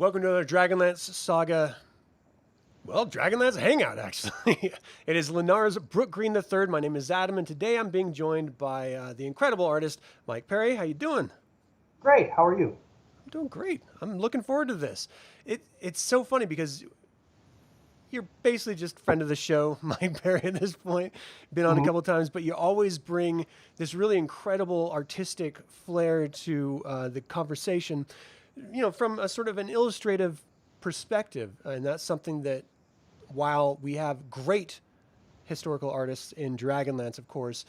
Welcome to another Dragonlance Saga. Well, Dragonlance Hangout, actually. It is Lenar's Brook Green III. My name is Adam, and today I'm being joined by the incredible artist, Mike Perry. How you doing? Great. How are you? I'm doing great. I'm looking forward to this. It's so funny because you're basically just a friend of the show, Mike Perry, at this point. Been on a couple of times, but you always bring this really incredible artistic flair to the conversation, from a sort of an illustrative perspective. And that's something that, while we have great historical artists in Dragonlance, of course,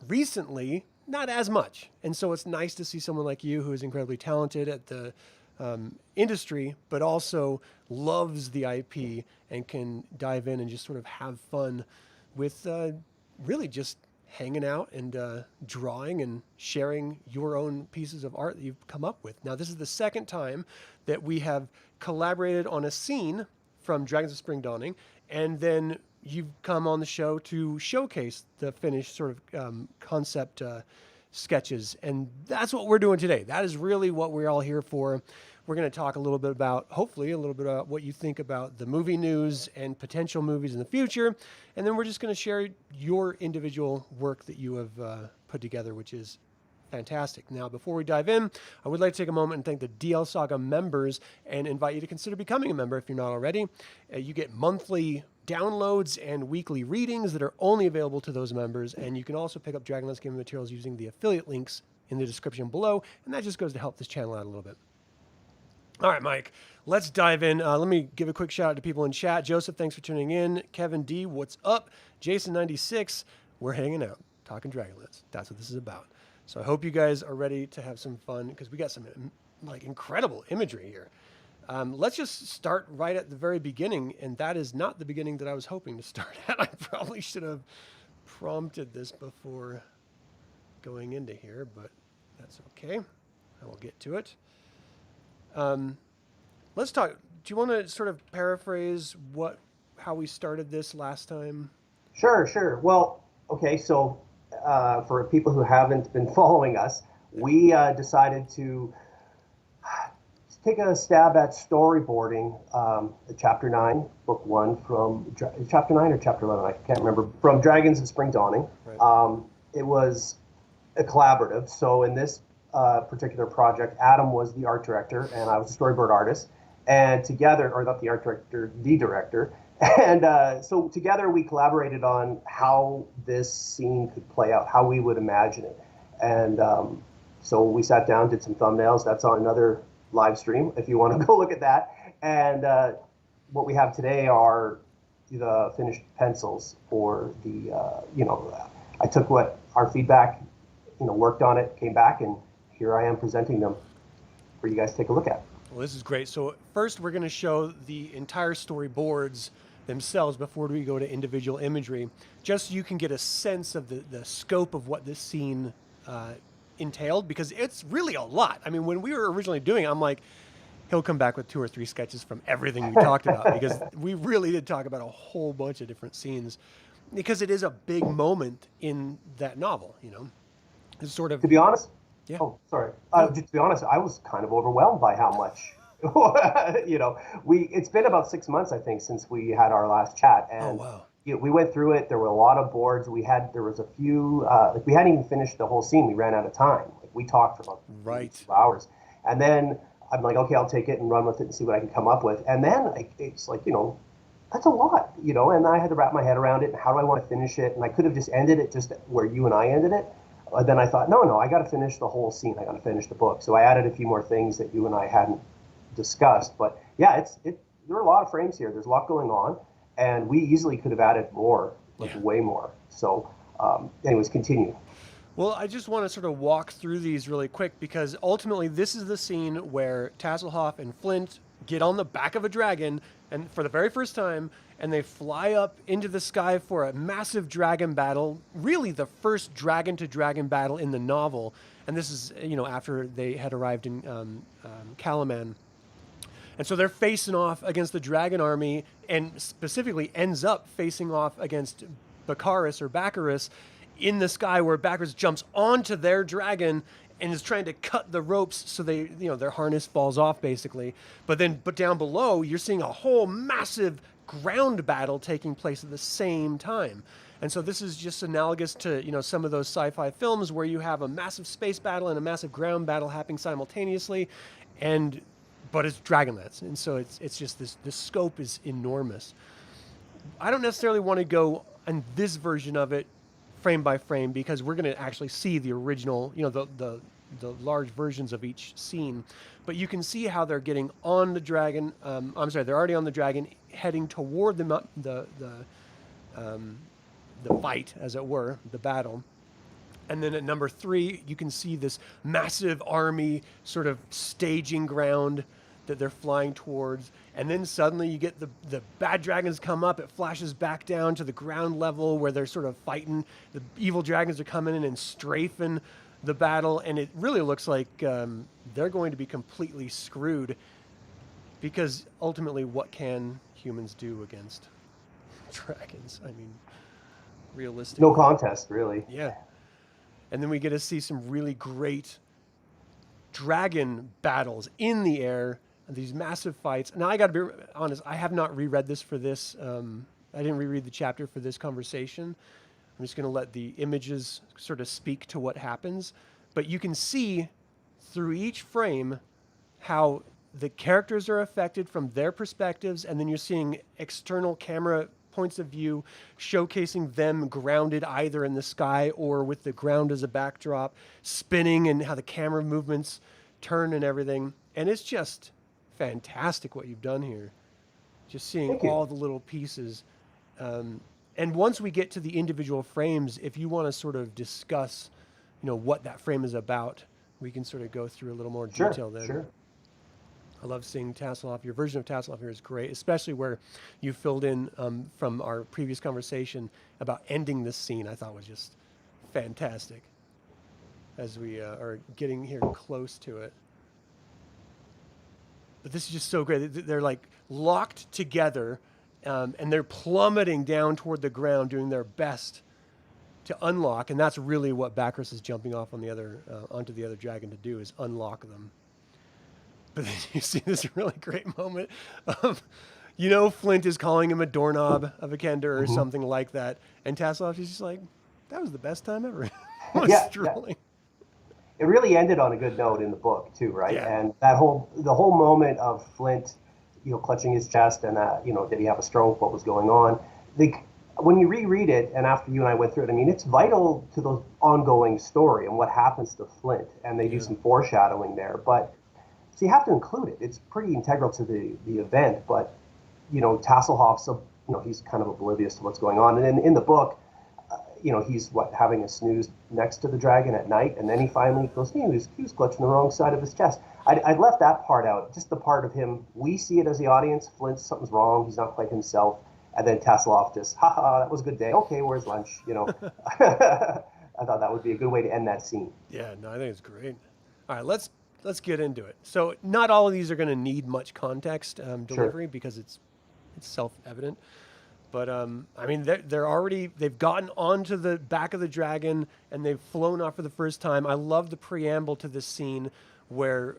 recently, not as much. And so it's nice to see someone like you who is incredibly talented at the industry, but also loves the IP and can dive in and just sort of have fun with really just hanging out and drawing and sharing your own pieces of art that you've come up with. Now, this is the second time that we have collaborated on a scene from Dragons of Spring Dawning, and then you've come on the show to showcase the finished sort of concept sketches, and that's what we're doing today. That is really what we're all here for. We're going to talk a little bit about, hopefully, a little bit about what you think about the movie news and potential movies in the future, and then we're just going to share your individual work that you have put together, which is fantastic. Now, before we dive in, I would like to take a moment and thank the DL Saga members and invite you to consider becoming a member if you're not already. You get monthly downloads and weekly readings that are only available to those members, and you can also pick up Dragonlance gaming materials using the affiliate links in the description below, and that just goes to help this channel out a little bit. All right, Mike, let's dive in. Let me give a quick shout out to people in chat. Joseph, thanks for tuning in. Kevin D, what's up? Jason96, we're hanging out, talking Dragonlance. That's what this is about. So I hope you guys are ready to have some fun because we got some incredible imagery here. Let's just start right at the very beginning, and that is not the beginning that I was hoping to start at. I probably should have prompted this before going into here, but that's okay. I will get to it. Let's talk. Do you want to sort of paraphrase how we started this last time? Sure. Well, okay, so for people who haven't been following us, we decided to take a stab at storyboarding Chapter 9, Book 1 from Chapter 9 or Chapter 11, I can't remember, from Dragons of Spring Dawning. Right. It was a collaborative, so in this particular project, Adam was the art director and I was the storyboard artist, and together, or not the art director, the director, and so together we collaborated on how this scene could play out, how we would imagine it, and so we sat down, did some thumbnails. That's on another live stream if you want to go look at that, and what we have today are the finished pencils for the I took what our feedback, worked on it, came back, and here I am presenting them for you guys to take a look at. Well, this is great. So first we're going to show the entire storyboards themselves before we go to individual imagery, just so you can get a sense of the scope of what this scene entailed, because it's really a lot. I mean, when we were originally doing it, I'm like, he'll come back with 2 or 3 sketches from everything we talked about, because we really did talk about a whole bunch of different scenes, because it is a big moment in that novel, It's sort of... To be honest, yeah. Oh, sorry. To be honest, I was kind of overwhelmed by how much, it's been about 6 months, I think, since we had our last chat. And oh, wow. We went through it. There were a lot of boards. There was a few, we hadn't even finished the whole scene. We ran out of time. We talked for about 2 hours. And then I'm like, okay, I'll take it and run with it and see what I can come up with. And then it's like, that's a lot, and I had to wrap my head around it. And how do I want to finish it? And I could have just ended it just where you and I ended it. Then I thought, no, I got to finish the whole scene. I got to finish the book. So I added a few more things that you and I hadn't discussed. But yeah, there are a lot of frames here. There's a lot going on, and we easily could have added more, way more. So, anyways, continue. Well, I just want to sort of walk through these really quick, because ultimately this is the scene where Tasselhoff and Flint get on the back of a dragon, and for the very first time, and they fly up into the sky for a massive dragon battle, really the first dragon-to-dragon battle in the novel. And this is, after they had arrived in Calaman. And so they're facing off against the dragon army, and specifically ends up facing off against Bakaris in the sky, where Bakaris jumps onto their dragon and is trying to cut the ropes so they, their harness falls off basically. But down below, you're seeing a whole massive ground battle taking place at the same time. And so this is just analogous to, some of those sci-fi films where you have a massive space battle and a massive ground battle happening simultaneously, but it's Dragonlance, and so it's just the scope is enormous. I don't necessarily want to go on this version of it frame by frame because we're going to actually see the original, the large versions of each scene. But you can see how they're getting on the dragon. They're already on the dragon, heading toward the fight, as it were, the battle. And then at number 3, you can see this massive army sort of staging ground that they're flying towards. And then suddenly you get the bad dragons come up. It flashes back down to the ground level where they're sort of fighting. The evil dragons are coming in and strafing the battle. And it really looks like they're going to be completely screwed because ultimately what can humans do against dragons? I mean, realistically. No contest, really. Yeah. And then we get to see some really great dragon battles in the air, and these massive fights. Now, I got to be honest, I have not reread this for this. I didn't reread the chapter for this conversation. I'm just going to let the images sort of speak to what happens. But you can see through each frame how the characters are affected from their perspectives, and then you're seeing external camera points of view showcasing them grounded either in the sky or with the ground as a backdrop, spinning, and how the camera movements turn and everything. And it's just fantastic what you've done here. Just seeing all the little pieces. And once we get to the individual frames, if you want to sort of discuss, what that frame is about, we can sort of go through a little more detail then. Sure. I love seeing Tasselhoff. Your version of Tasselhoff here is great, especially where you filled in from our previous conversation about ending this scene. I thought was just fantastic as we are getting here close to it. But this is just so great. They're like locked together, and they're plummeting down toward the ground, doing their best to unlock. And that's really what Bakaris is jumping off on onto the other dragon to do, is unlock them. But then you see this really great moment of, Flint is calling him a doorknob of a Kender or something like that. And Tasselhoff is just like, that was the best time ever. Truly. It really ended on a good note in the book too, right? Yeah. And the whole moment of Flint, clutching his chest and, did he have a stroke? What was going on? When you reread it, and after you and I went through it, I mean, it's vital to the ongoing story and what happens to Flint. And they do some foreshadowing there, but so you have to include it. It's pretty integral to the event, but, Tasselhoff's, he's kind of oblivious to what's going on. And then in the book, he's having a snooze next to the dragon at night, and then he finally goes, he was clutching the wrong side of his chest. I left that part out, just the part of him. We see it as the audience. Flint, something's wrong. He's not quite himself. And then Tasselhoff just, that was a good day. Okay, where's lunch? I thought that would be a good way to end that scene. Yeah, no, I think it's great. All right, let's get into it. So not all of these are going to need much context delivery because it's self-evident. But I mean, they've gotten onto the back of the dragon and they've flown off for the first time. I love the preamble to this scene where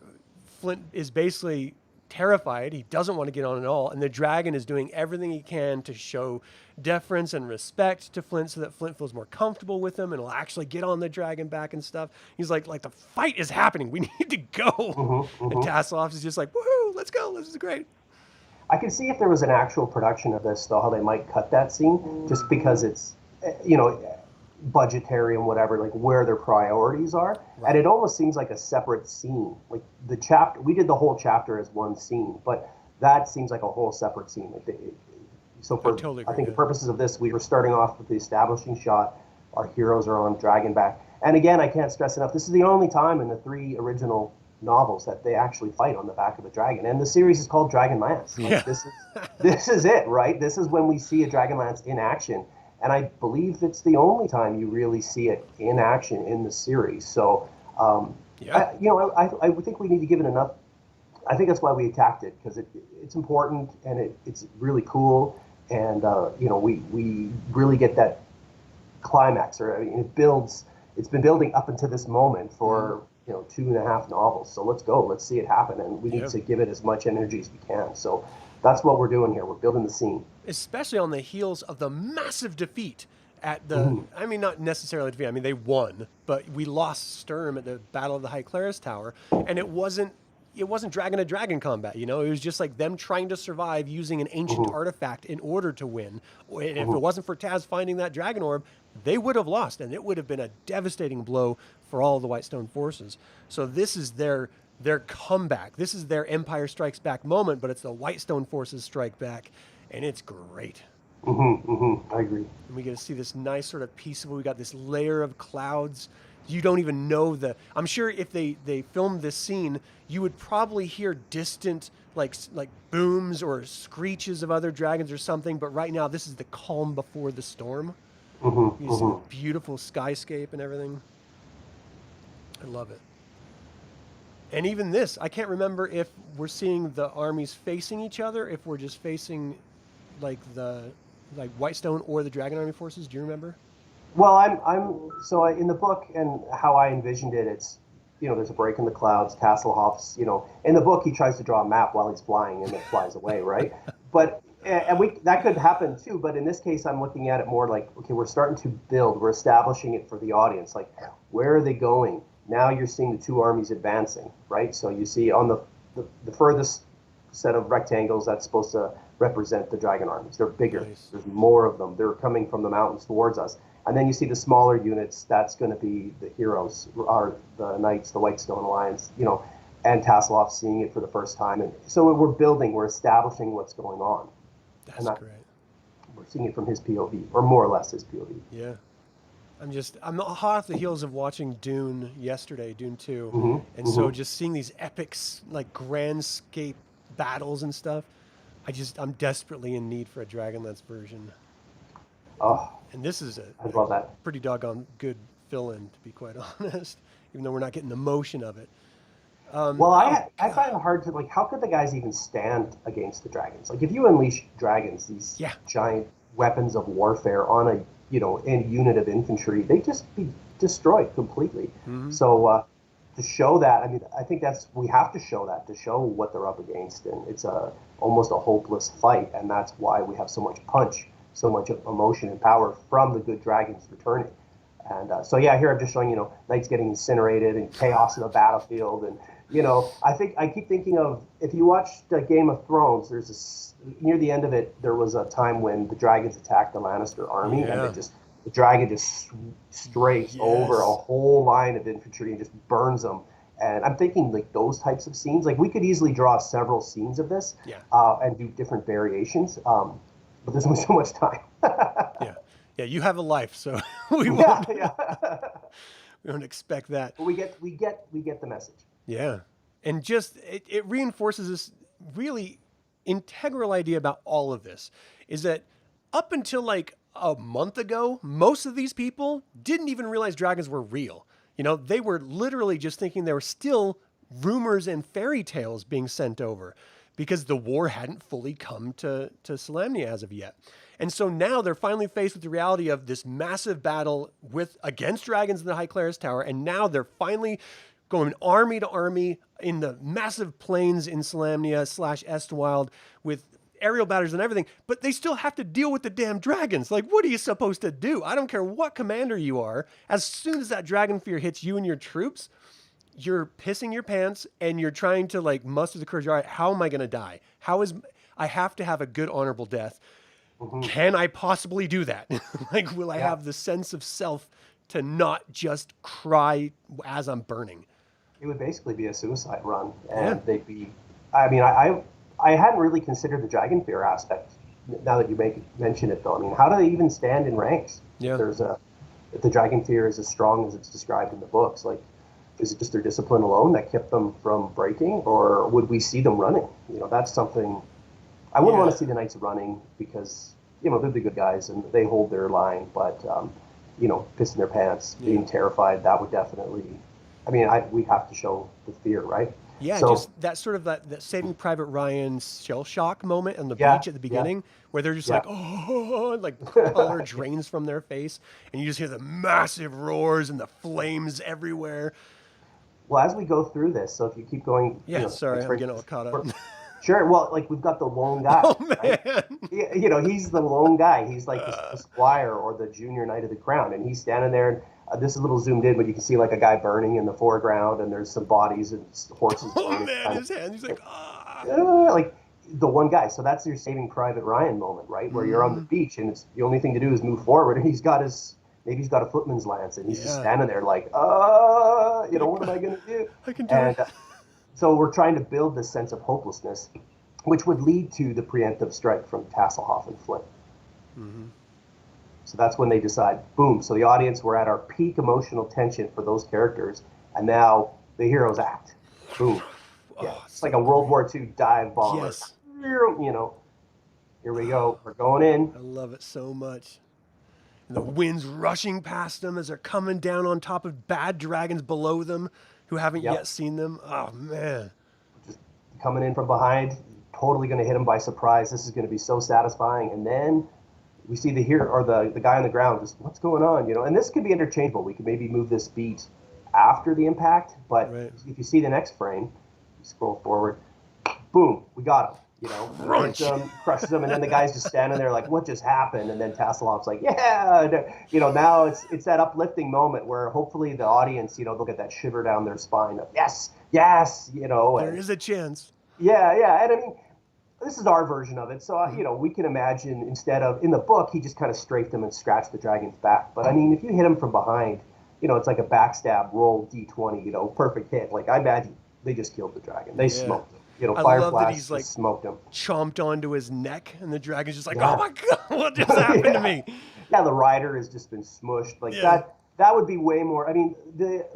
Flint is basically terrified. He doesn't want to get on at all. And the dragon is doing everything he can to show deference and respect to Flint so that Flint feels more comfortable with him and will actually get on the dragon back and stuff. He's like the fight is happening. We need to go. And Tasselhoff is just like, woohoo, let's go. This is great. I can see if there was an actual production of this, though, how they might cut that scene just because it's, budgetary and whatever, like where their priorities are. Right. And it almost seems like a separate scene. Like the chapter, we did the whole chapter as one scene, but that seems like a whole separate scene. Like I think the purposes of this, we were starting off with the establishing shot. Our heroes are on Dragonback. And again, I can't stress enough, this is the only time in the 3 original novels that they actually fight on the back of a dragon, and the series is called Dragonlance. Like, this is it, right? This is when we see a Dragonlance in action, and I believe it's the only time you really see it in action in the series. So, I think we need to give it enough. I think that's why we attacked it, because it's important and it's really cool, and we really get that climax, or it builds. It's been building up into this moment for 2.5 novels. So let's go. Let's see it happen. And we need to give it as much energy as we can. So that's what we're doing here. We're building the scene. Especially on the heels of the massive defeat at the, Mhm. I mean, not necessarily defeat. I mean, they won, but we lost Sturm at the Battle of the High Claris Tower, and it wasn't dragon to dragon combat. It was just like them trying to survive using an ancient artifact in order to win. And if it wasn't for Tas finding that dragon orb, they would have lost, and it would have been a devastating blow for all of the Whitestone forces. So this is their comeback. This is their Empire Strikes Back moment, but it's the Whitestone forces strike back, and it's great. I agree. And we get to see this nice sort of peaceful. We got this layer of clouds. You don't even know I'm sure if they filmed this scene, you would probably hear distant like booms or screeches of other dragons or something. But right now, this is the calm before the storm. You see the beautiful skyscape and everything. I love it. And even this, I can't remember if we're seeing the armies facing each other, if we're just facing like Whitestone or the Dragon Army forces. Do you remember? Well, in the book and how I envisioned it, it's, there's a break in the clouds. Tasselhoff's, in the book he tries to draw a map while he's flying and it flies away, right? But that could happen too. But in this case, I'm looking at it more like, okay, we're starting to build. We're establishing it for the audience. Like, where are they going? Now you're seeing the two armies advancing, right? So you see on the furthest set of rectangles, that's supposed to represent the dragon armies. They're bigger. Nice. There's more of them. They're coming from the mountains towards us. And then you see the smaller units. That's going to be the heroes, are the knights, the Whitestone Alliance, and Tasselhoff seeing it for the first time. And so we're building, we're establishing what's going on. That's great. We're seeing it from his POV, or more or less his POV. Yeah. I'm hot off the heels of watching Dune yesterday, Dune 2. So just seeing these epics, like grandscape battles and stuff, I'm desperately in need for a Dragonlance version. Oh, and this is I love that. Pretty doggone good fill-in, to be quite honest, even though we're not getting the motion of it. I find it hard to, how could the guys even stand against the dragons? Like, if you unleash dragons, these giant weapons of warfare on a unit of infantry, they just be destroyed completely. So to show that, I think we have to show that, to show what they're up against, and it's almost a hopeless fight, and that's why we have so much punch, so much emotion and power from the good dragons returning. And here I'm just showing, knights getting incinerated and chaos in the battlefield. And, I keep thinking of, if you watch Game of Thrones, near the end of it, there was a time when the dragons attacked the Lannister army, and the dragon just strafes over a whole line of infantry and just burns them. And I'm thinking, like, those types of scenes, like, we could easily draw several scenes of this and do different variations, but there's only so much time. Yeah, you have a life, so we won't. We don't expect that. But we get the message. Yeah, and just it reinforces this really integral idea about all of this, is that up until like a month ago, most of these people didn't even realize dragons were real. They were literally just thinking there were still rumors and fairy tales being sent over, because the war hadn't fully come to Solamnia as of yet. And so now they're finally faced with the reality of this massive battle against dragons in the High Claris Tower, and now they're finally going army to army in the massive plains in Solamnia / Estwild with aerial batters and everything, but they still have to deal with the damn dragons. Like, what are you supposed to do? I don't care what commander you are. As soon as that dragon fear hits you and your troops, you're pissing your pants and you're trying to like muster the courage. All right, how am I going to die? I have to have a good, honorable death. Can I possibly do that? Like, will I have the sense of self to not just cry as I'm burning? It would basically be a suicide run, and they'd be. I hadn't really considered the dragon fear aspect. Now that you mention it, though, how do they even stand in ranks? Yeah. If the dragon fear is as strong as it's described in the books, like, is it just their discipline alone that kept them from breaking, or would we see them running? That's something. I wouldn't want to see the knights running, because they're the good guys and they hold their line, but pissing their pants, being terrified, that would definitely. We have to show the fear, right? Yeah, so, just that sort of that Saving Private Ryan shell shock moment on the beach at the beginning, where they're just like, oh, like color drains from their face, and you just hear the massive roars and the flames everywhere. Well, as we go through this, so if you keep going, Yeah, sorry, I'm for getting all caught up. Sure. Well, like we've got the lone guy, Oh right? man. He's the lone guy. He's like the squire or the junior knight of the crown, and he's standing there. And this is a little zoomed in, but you can see like a guy burning in the foreground, and there's some bodies and horses Oh burning. man, his hand. He's like, ah. Like the one guy. So that's your Saving Private Ryan moment, right? Where you're on the beach, and it's the only thing to do is move forward, and he's got maybe he's got a footman's lance, and he's just standing there like, what am I gonna do? I can do it. So we're trying to build this sense of hopelessness, which would lead to the preemptive strike from Tasselhoff and Flint. So that's when they decide, boom. So the audience, we're at our peak emotional tension for those characters, and now the heroes act. Boom. Yeah, it's like a World War II dive bomber. Yes. Here we go. We're going in. I love it so much. And the wind's rushing past them as they're coming down on top of bad dragons below them who haven't yet seen them. Oh, man. Just coming in from behind, totally going to hit them by surprise. This is going to be so satisfying. And then we see the hero or the guy on the ground just, what's going on? And this could be interchangeable. We could maybe move this beat after the impact, but if you see the next frame, you scroll forward, boom, we got him. Crushes them, and then the guy's just standing there like, what just happened? And then Tasselhoff's like, now it's that uplifting moment where hopefully the audience, they'll get that shiver down their spine of, yes, there is a chance. Yeah, and I mean, this is our version of it, so we can imagine instead of in the book he just kind of strafed him and scratched the dragon's back, but I mean if you hit him from behind, it's like a backstab roll d20, perfect hit. Like I imagine they just killed the dragon, they smoked him. I love that he's like smoked him, chomped onto his neck, and the dragon's just like, oh my god, what just happened to me? Yeah, the rider has just been smushed. Like that would be way more. I mean,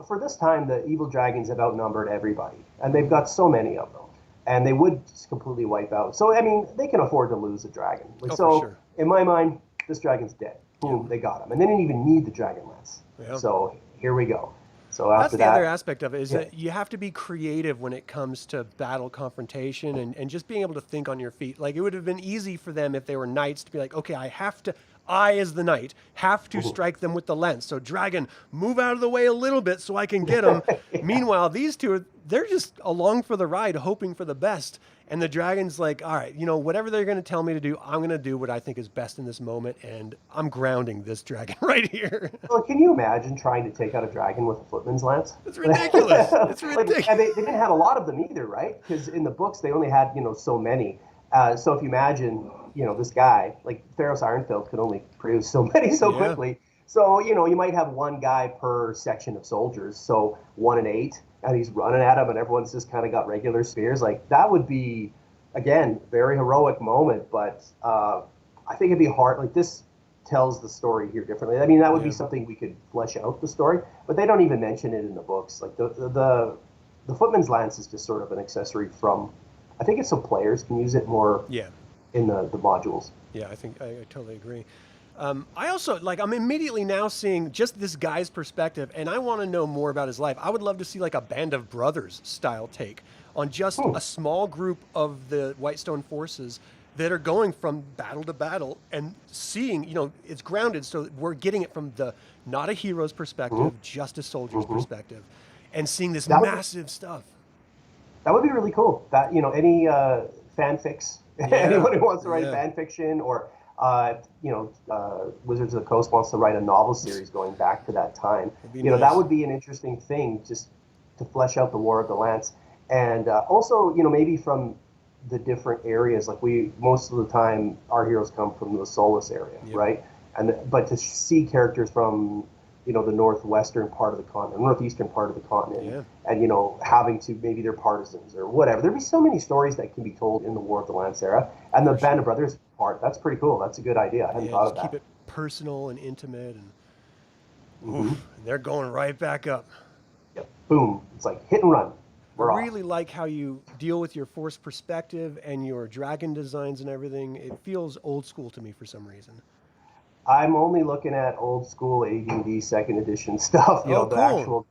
for this time, the evil dragons have outnumbered everybody, and they've got so many of them, and they would just completely wipe out. So I mean, they can afford to lose a dragon. For sure. In my mind, this dragon's dead. Boom, they got him, and they didn't even need the Dragonlance. So here we go. So that's the other aspect of it is that you have to be creative when it comes to battle confrontation and just being able to think on your feet. Like it would have been easy for them if they were knights to be like, okay, I as the knight have to strike them with the lance. So dragon, move out of the way a little bit so I can get them. Meanwhile, these two, they're just along for the ride, hoping for the best. And the dragon's like, all right, whatever they're going to tell me to do, I'm going to do what I think is best in this moment. And I'm grounding this dragon right here. Well, can you imagine trying to take out a dragon with a footman's lance? It's ridiculous. It's ridiculous. And they didn't have a lot of them either, right? Because in the books, they only had, so many. So if you imagine, this guy, like Pharos Ironfield could only produce so many so quickly. So, you might have one guy per section of soldiers. So 1 in 8. And he's running at him, and everyone's just kind of got regular spears. Like that would be, again, very heroic moment. But I think it'd be hard. Like this tells the story here differently. I mean, that would be something we could flesh out the story, but they don't even mention it in the books. Like the footman's lance is just sort of an accessory from. I think it's so players can use it more. In the modules. Yeah, I think I totally agree. I also, I'm immediately now seeing just this guy's perspective, and I want to know more about his life. I would love to see like a Band of Brothers style take on just a small group of the Whitestone forces that are going from battle to battle and seeing, it's grounded. So we're getting it from not a hero's perspective, just a soldier's perspective, and seeing this massive stuff. That would be really cool. That, any fanfics, anyone who wants to write fan fiction or, Wizards of the Coast wants to write a novel series going back to that time. Nice. That would be an interesting thing just to flesh out the War of the Lance. And also, maybe from the different areas, like most of the time, our heroes come from the Solus area, right? But to see characters from, the northwestern part of the continent, northeastern part of the continent, and, having to, maybe they're partisans or whatever. There'd be so many stories that can be told in the War of the Lance era. And the Band of Brothers part, that's pretty cool. That's a good idea. I hadn't thought of that. Keep it personal and intimate. And they're going right back up. Yep. Boom. It's like hit and run. I really like how you deal with your force perspective and your dragon designs and everything. It feels old school to me for some reason. I'm only looking at old school AD&D second edition stuff, the actual.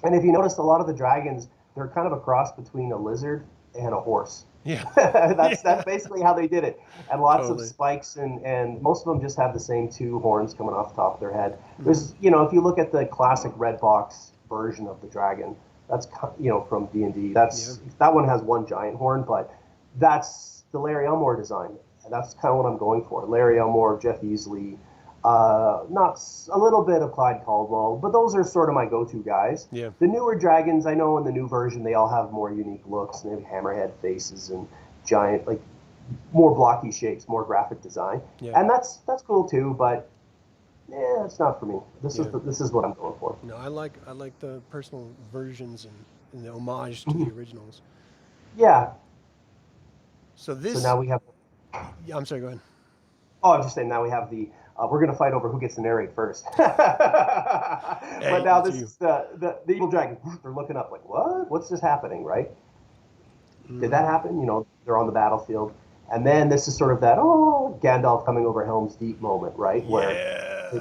And if you notice, a lot of the dragons, they're kind of a cross between a lizard and a horse. Yeah. That's basically how they did it. And lots of spikes, and most of them just have the same 2 horns coming off the top of their head. There's, if you look at the classic red box version of the dragon, That's from D&D. That one has one giant horn, but that's the Larry Elmore design. That's kind of what I'm going for. Larry Elmore, Jeff Easley, not a little bit of Clyde Caldwell, but those are sort of my go-to guys. Yeah. The newer dragons, I know in the new version, they all have more unique looks, and they have hammerhead faces and giant, like more blocky shapes, more graphic design, and that's cool too. But it's not for me. This is what I'm going for. No, I like the personal versions and the homage to the originals. Yeah. So this. So now we have. Yeah, I'm sorry. Go ahead. Oh, I'm just saying. Now we have the. We're going to fight over who gets to narrate first. But now this is the evil dragon. They're looking up like, what? What's just happening, right? Did that happen? They're on the battlefield. And then this is sort of that, Gandalf coming over Helm's Deep moment, right? Where we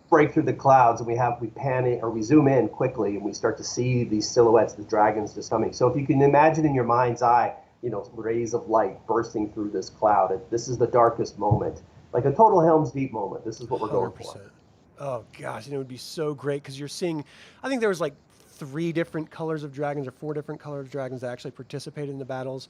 break through the clouds and we pan in, or we zoom in quickly and we start to see these silhouettes, the dragons just coming. So if you can imagine in your mind's eye, rays of light bursting through this cloud, this is the darkest moment. Like a total Helm's Deep moment. This is what we're 100%. Going for. Oh, gosh. And it would be so great because you're seeing, I think there was like 3 different colors of dragons or 4 different colors of dragons that actually participated in the battles.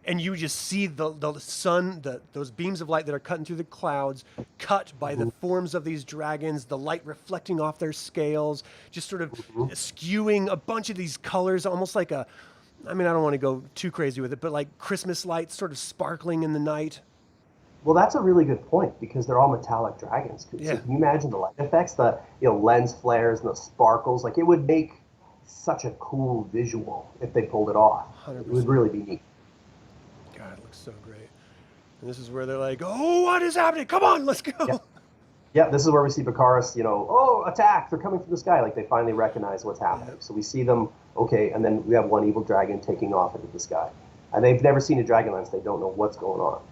And you just see the sun, those beams of light that are cutting through the clouds, cut by the forms of these dragons, the light reflecting off their scales, just sort of skewing a bunch of these colors, almost like I don't want to go too crazy with it, but like Christmas lights sort of sparkling in the night. Well, that's a really good point because they're all metallic dragons. So can you imagine the light effects, the lens flares and the sparkles? Like, it would make such a cool visual if they pulled it off. 100%. It would really be neat. God, it looks so great. And this is where they're like, oh, what is happening? Come on, let's go. Yeah, this is where we see Bakaris, attack, they're coming from the sky. Like, they finally recognize what's happening. So we see them, and then we have one evil dragon taking off into the sky. And they've never seen a Dragonlance. They don't know what's going on.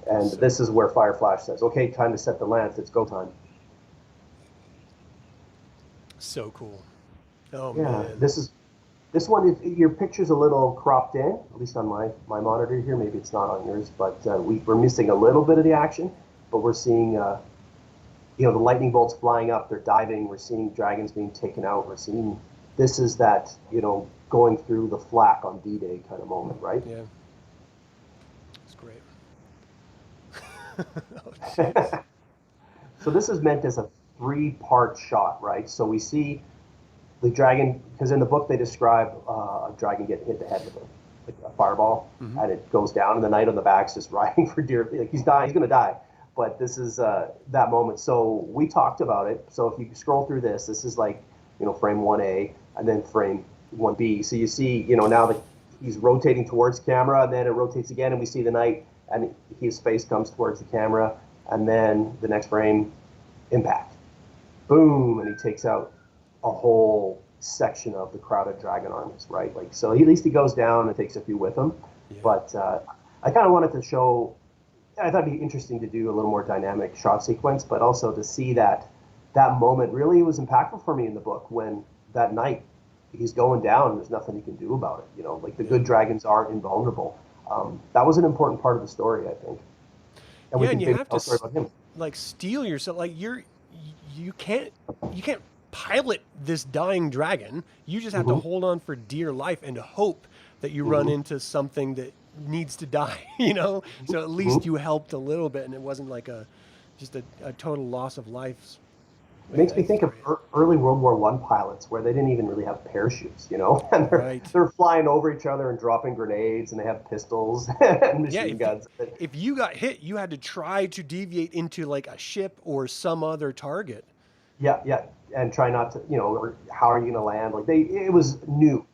And this is where Fireflash says, okay, time to set the lance. It's go time. So cool. Oh, yeah, man. This one, your picture's a little cropped in, at least on my monitor here. Maybe it's not on yours, but we're missing a little bit of the action. But we're seeing, the lightning bolts flying up. They're diving. We're seeing dragons being taken out. We're seeing this is that, going through the flak on D-Day kind of moment, right? Yeah. It's great. So this is meant as a 3-part shot, right? So we see the dragon, because in the book they describe a dragon getting hit the head with a fireball, and it goes down, and the knight on the back's just riding for dear, like he's dying, he's going to die. But this is that moment. So we talked about it. So if you scroll through this is like, frame 1A and then frame 1B. So you see, now that he's rotating towards camera, and then it rotates again, and we see the knight, and his face comes towards the camera, and then the next frame, impact. Boom, and he takes out a whole section of the crowded dragon armies, right? Like, so at least he goes down and takes a few with him. Yeah. But I kind of wanted to show, I thought it'd be interesting to do a little more dynamic shot sequence, but also to see that moment really was impactful for me in the book when that night he's going down and there's nothing he can do about it. Like the good dragons aren't invulnerable. That was an important part of the story, I think. And and you have to like steel yourself. Like you can't pilot this dying dragon. You just have to hold on for dear life and hope that you run into something that needs to die. So at least you helped a little bit, and it wasn't like just a total loss of lives. It makes me think of early World War I pilots where they didn't even really have parachutes, and they're flying over each other and dropping grenades, and they have pistols and machine guns. If you got hit, you had to try to deviate into like a ship or some other target. Yeah, and try not to, or how are you going to land? Like it was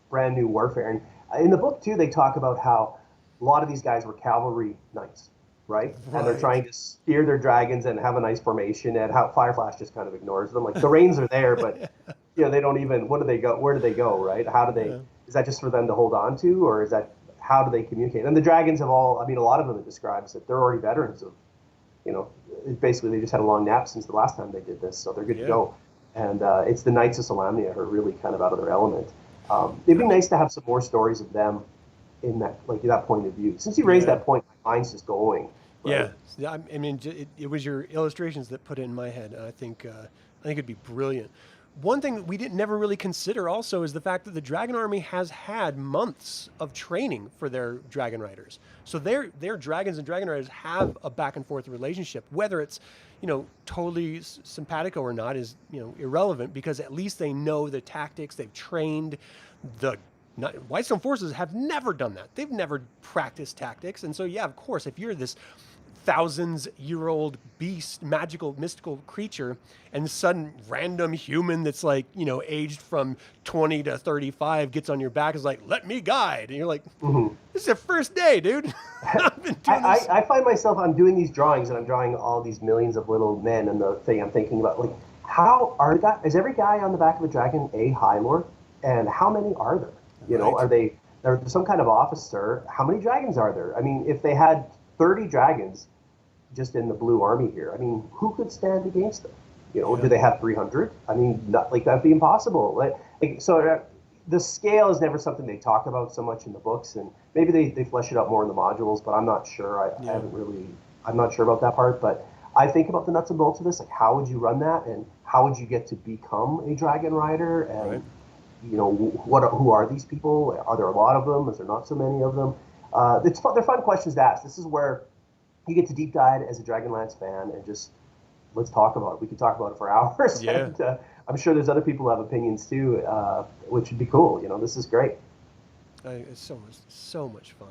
brand new warfare. And in the book too, they talk about how a lot of these guys were cavalry knights. Right? And they're trying to steer their dragons and have a nice formation, and how Fireflash just kind of ignores them. Like the reins are there, but they don't even. Where do they go? Right? How do they? Is that just for them to hold on to, or is that how do they communicate? And the dragons have all. I mean, a lot of them it describes that they're already veterans of. Basically they just had a long nap since the last time they did this, so they're good to go. And it's the Knights of Solamnia who are really kind of out of their element. It'd be nice to have some more stories of them in that point of view. Since you raised that point, my mind's just going. Right? Yeah, I mean, it was your illustrations that put it in my head. I think it'd be brilliant. one thing we didn't never really consider also is the fact that the Dragon Army has had months of training for their Dragon Riders. So their dragons and Dragon Riders have a back and forth relationship. Whether it's, totally simpatico or not is, irrelevant, because at least they know the tactics. They've trained. Whitestone Forces have never done that. They've never practiced tactics. And so, yeah, of course, if you're this thousands-year-old beast, magical, mystical creature, and sudden random human that's like, aged from 20 to 35 gets on your back, is like, let me guide. And you're like, this is the first day, dude. I've been doing this. I find myself, I'm doing these drawings, and I'm drawing all these millions of little men, and the thing I'm thinking about, like, is every guy on the back of a dragon a High Lord? And how many are there? Are they some kind of officer? How many dragons are there? I mean, if they had 30 dragons just in the blue army here, I mean, who could stand against them? Do they have 300? I mean, that'd be impossible. The scale is never something they talk about so much in the books, and maybe they flesh it out more in the modules, but I'm not sure. I'm not sure about that part, but I think about the nuts and bolts of this, like how would you run that, and how would you get to become a dragon rider, and who are these people? Are there a lot of them? Is there not so many of them? They're fun questions to ask. This is where you get to deep dive as a Dragonlance fan and just let's talk about it. We could talk about it for hours. Yeah. And, I'm sure there's other people who have opinions too, which would be cool. This is great. It's so much fun.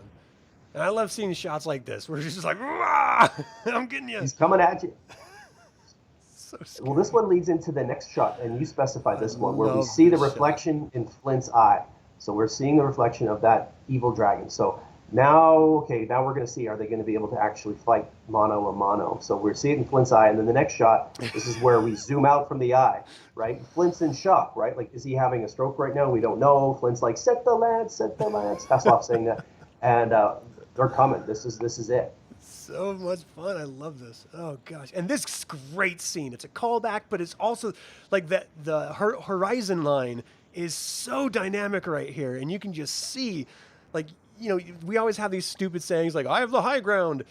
And I love seeing shots like this where it's just like, "Rah! I'm getting you." He's coming at you. So scary. Well, this one leads into the next shot, and you specify this one, where we see the reflection in Flint's eye. So we're seeing the reflection of that evil dragon. So now we're going to see, are they going to be able to actually fight mano a mano? So we're seeing it in Flint's eye, and then the next shot, this is where we zoom out from the eye, right? Flint's in shock, right? Like, is he having a stroke right now? We don't know. Flint's like, set the lance, set the lance. Hasselhoff saying that. And they're coming. This is it. So much fun. I love this. Oh gosh. And this great scene. It's a callback, but it's also like the horizon line is so dynamic right here. And you can just see, like, we always have these stupid sayings like, I have the high ground.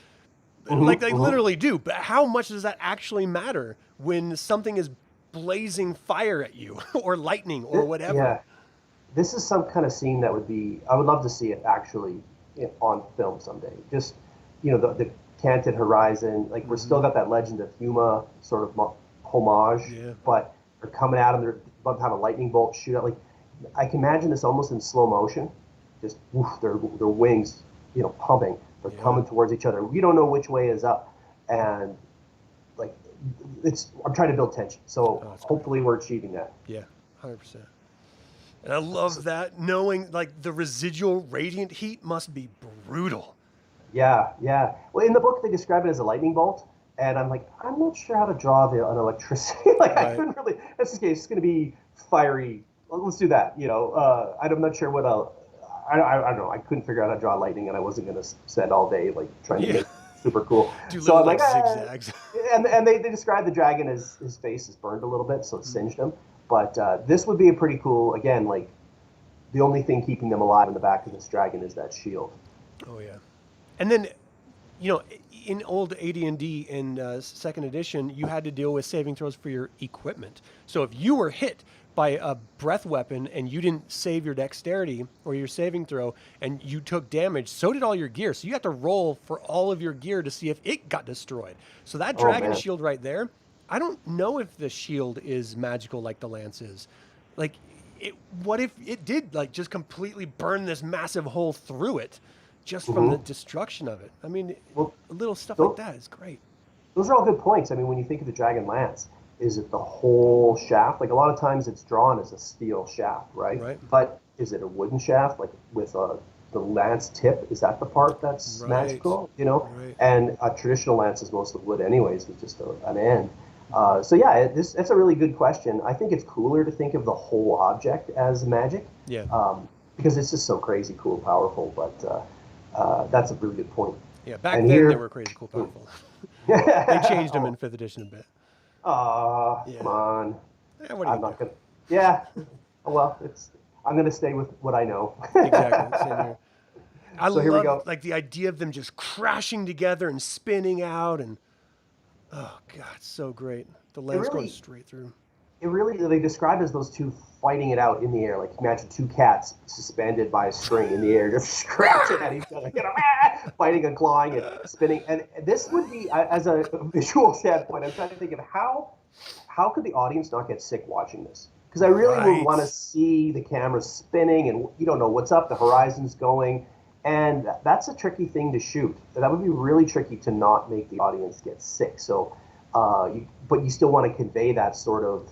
Like they literally do. But how much does that actually matter when something is blazing fire at you or lightning or whatever? Yeah. This is some kind of scene that I would love to see it actually on film someday. Just, the canted horizon, like we're still got that Legend of Huma sort of homage, but they're coming at them. They're about to have a lightning bolt shoot out. Like, I can imagine this almost in slow motion, just their wings, pumping. They're coming towards each other. We don't know which way is up, and like I'm trying to build tension. So hopefully we're achieving that. Yeah, 100%. And I love that, knowing like the residual radiant heat must be brutal. Yeah. Well, in the book, they describe it as a lightning bolt, and I'm like, I'm not sure how to draw an electricity. I couldn't really. That's the case. It's going to be fiery. Let's do that. I'm not sure what I don't know. I couldn't figure out how to draw lightning, and I wasn't going to spend all day like trying to make it super cool. So I'm like zigzags. And they describe the dragon as his face is burned a little bit, so it singed him. But this would be a pretty cool. Again, like the only thing keeping them alive in the back of this dragon is that shield. Oh yeah. And then, in old AD&D in second edition, you had to deal with saving throws for your equipment. So if you were hit by a breath weapon and you didn't save your dexterity or your saving throw and you took damage, so did all your gear. So you have to roll for all of your gear to see if it got destroyed. So that dragon shield right there, I don't know if the shield is magical like the lance is. Like, what if it did like just completely burn this massive hole through it? Just from the destruction of it. I mean, little stuff like that is great. Those are all good points. I mean, when you think of the Dragonlance, is it the whole shaft? Like a lot of times it's drawn as a steel shaft, right? But is it a wooden shaft, like with the lance tip? Is that the part that's magical? Right. And a traditional lance is mostly wood anyways, with just an end. It's a really good question. I think it's cooler to think of the whole object as magic. Yeah. Because it's just so crazy, cool, powerful. But that's a really good point. Yeah, back then they were crazy, cool, powerful. They changed them in 5th edition a bit. Come on. I'm not gonna. Yeah. Well, I'm gonna stay with what I know. Exactly. Same here. I here we go. Like the idea of them just crashing together and spinning out, and oh god, so great. The lens going straight through. it really, they described as those two fighting it out in the air. Like imagine two cats suspended by a string in the air, just scratching at each other, fighting and clawing and spinning. And this would be, as a visual standpoint, I'm trying to think of how could the audience not get sick watching this? Because I really would want to see the camera spinning, and you don't know what's up, the horizon's going, and that's a tricky thing to shoot. That would be really tricky to not make the audience get sick. So, but you still want to convey that sort of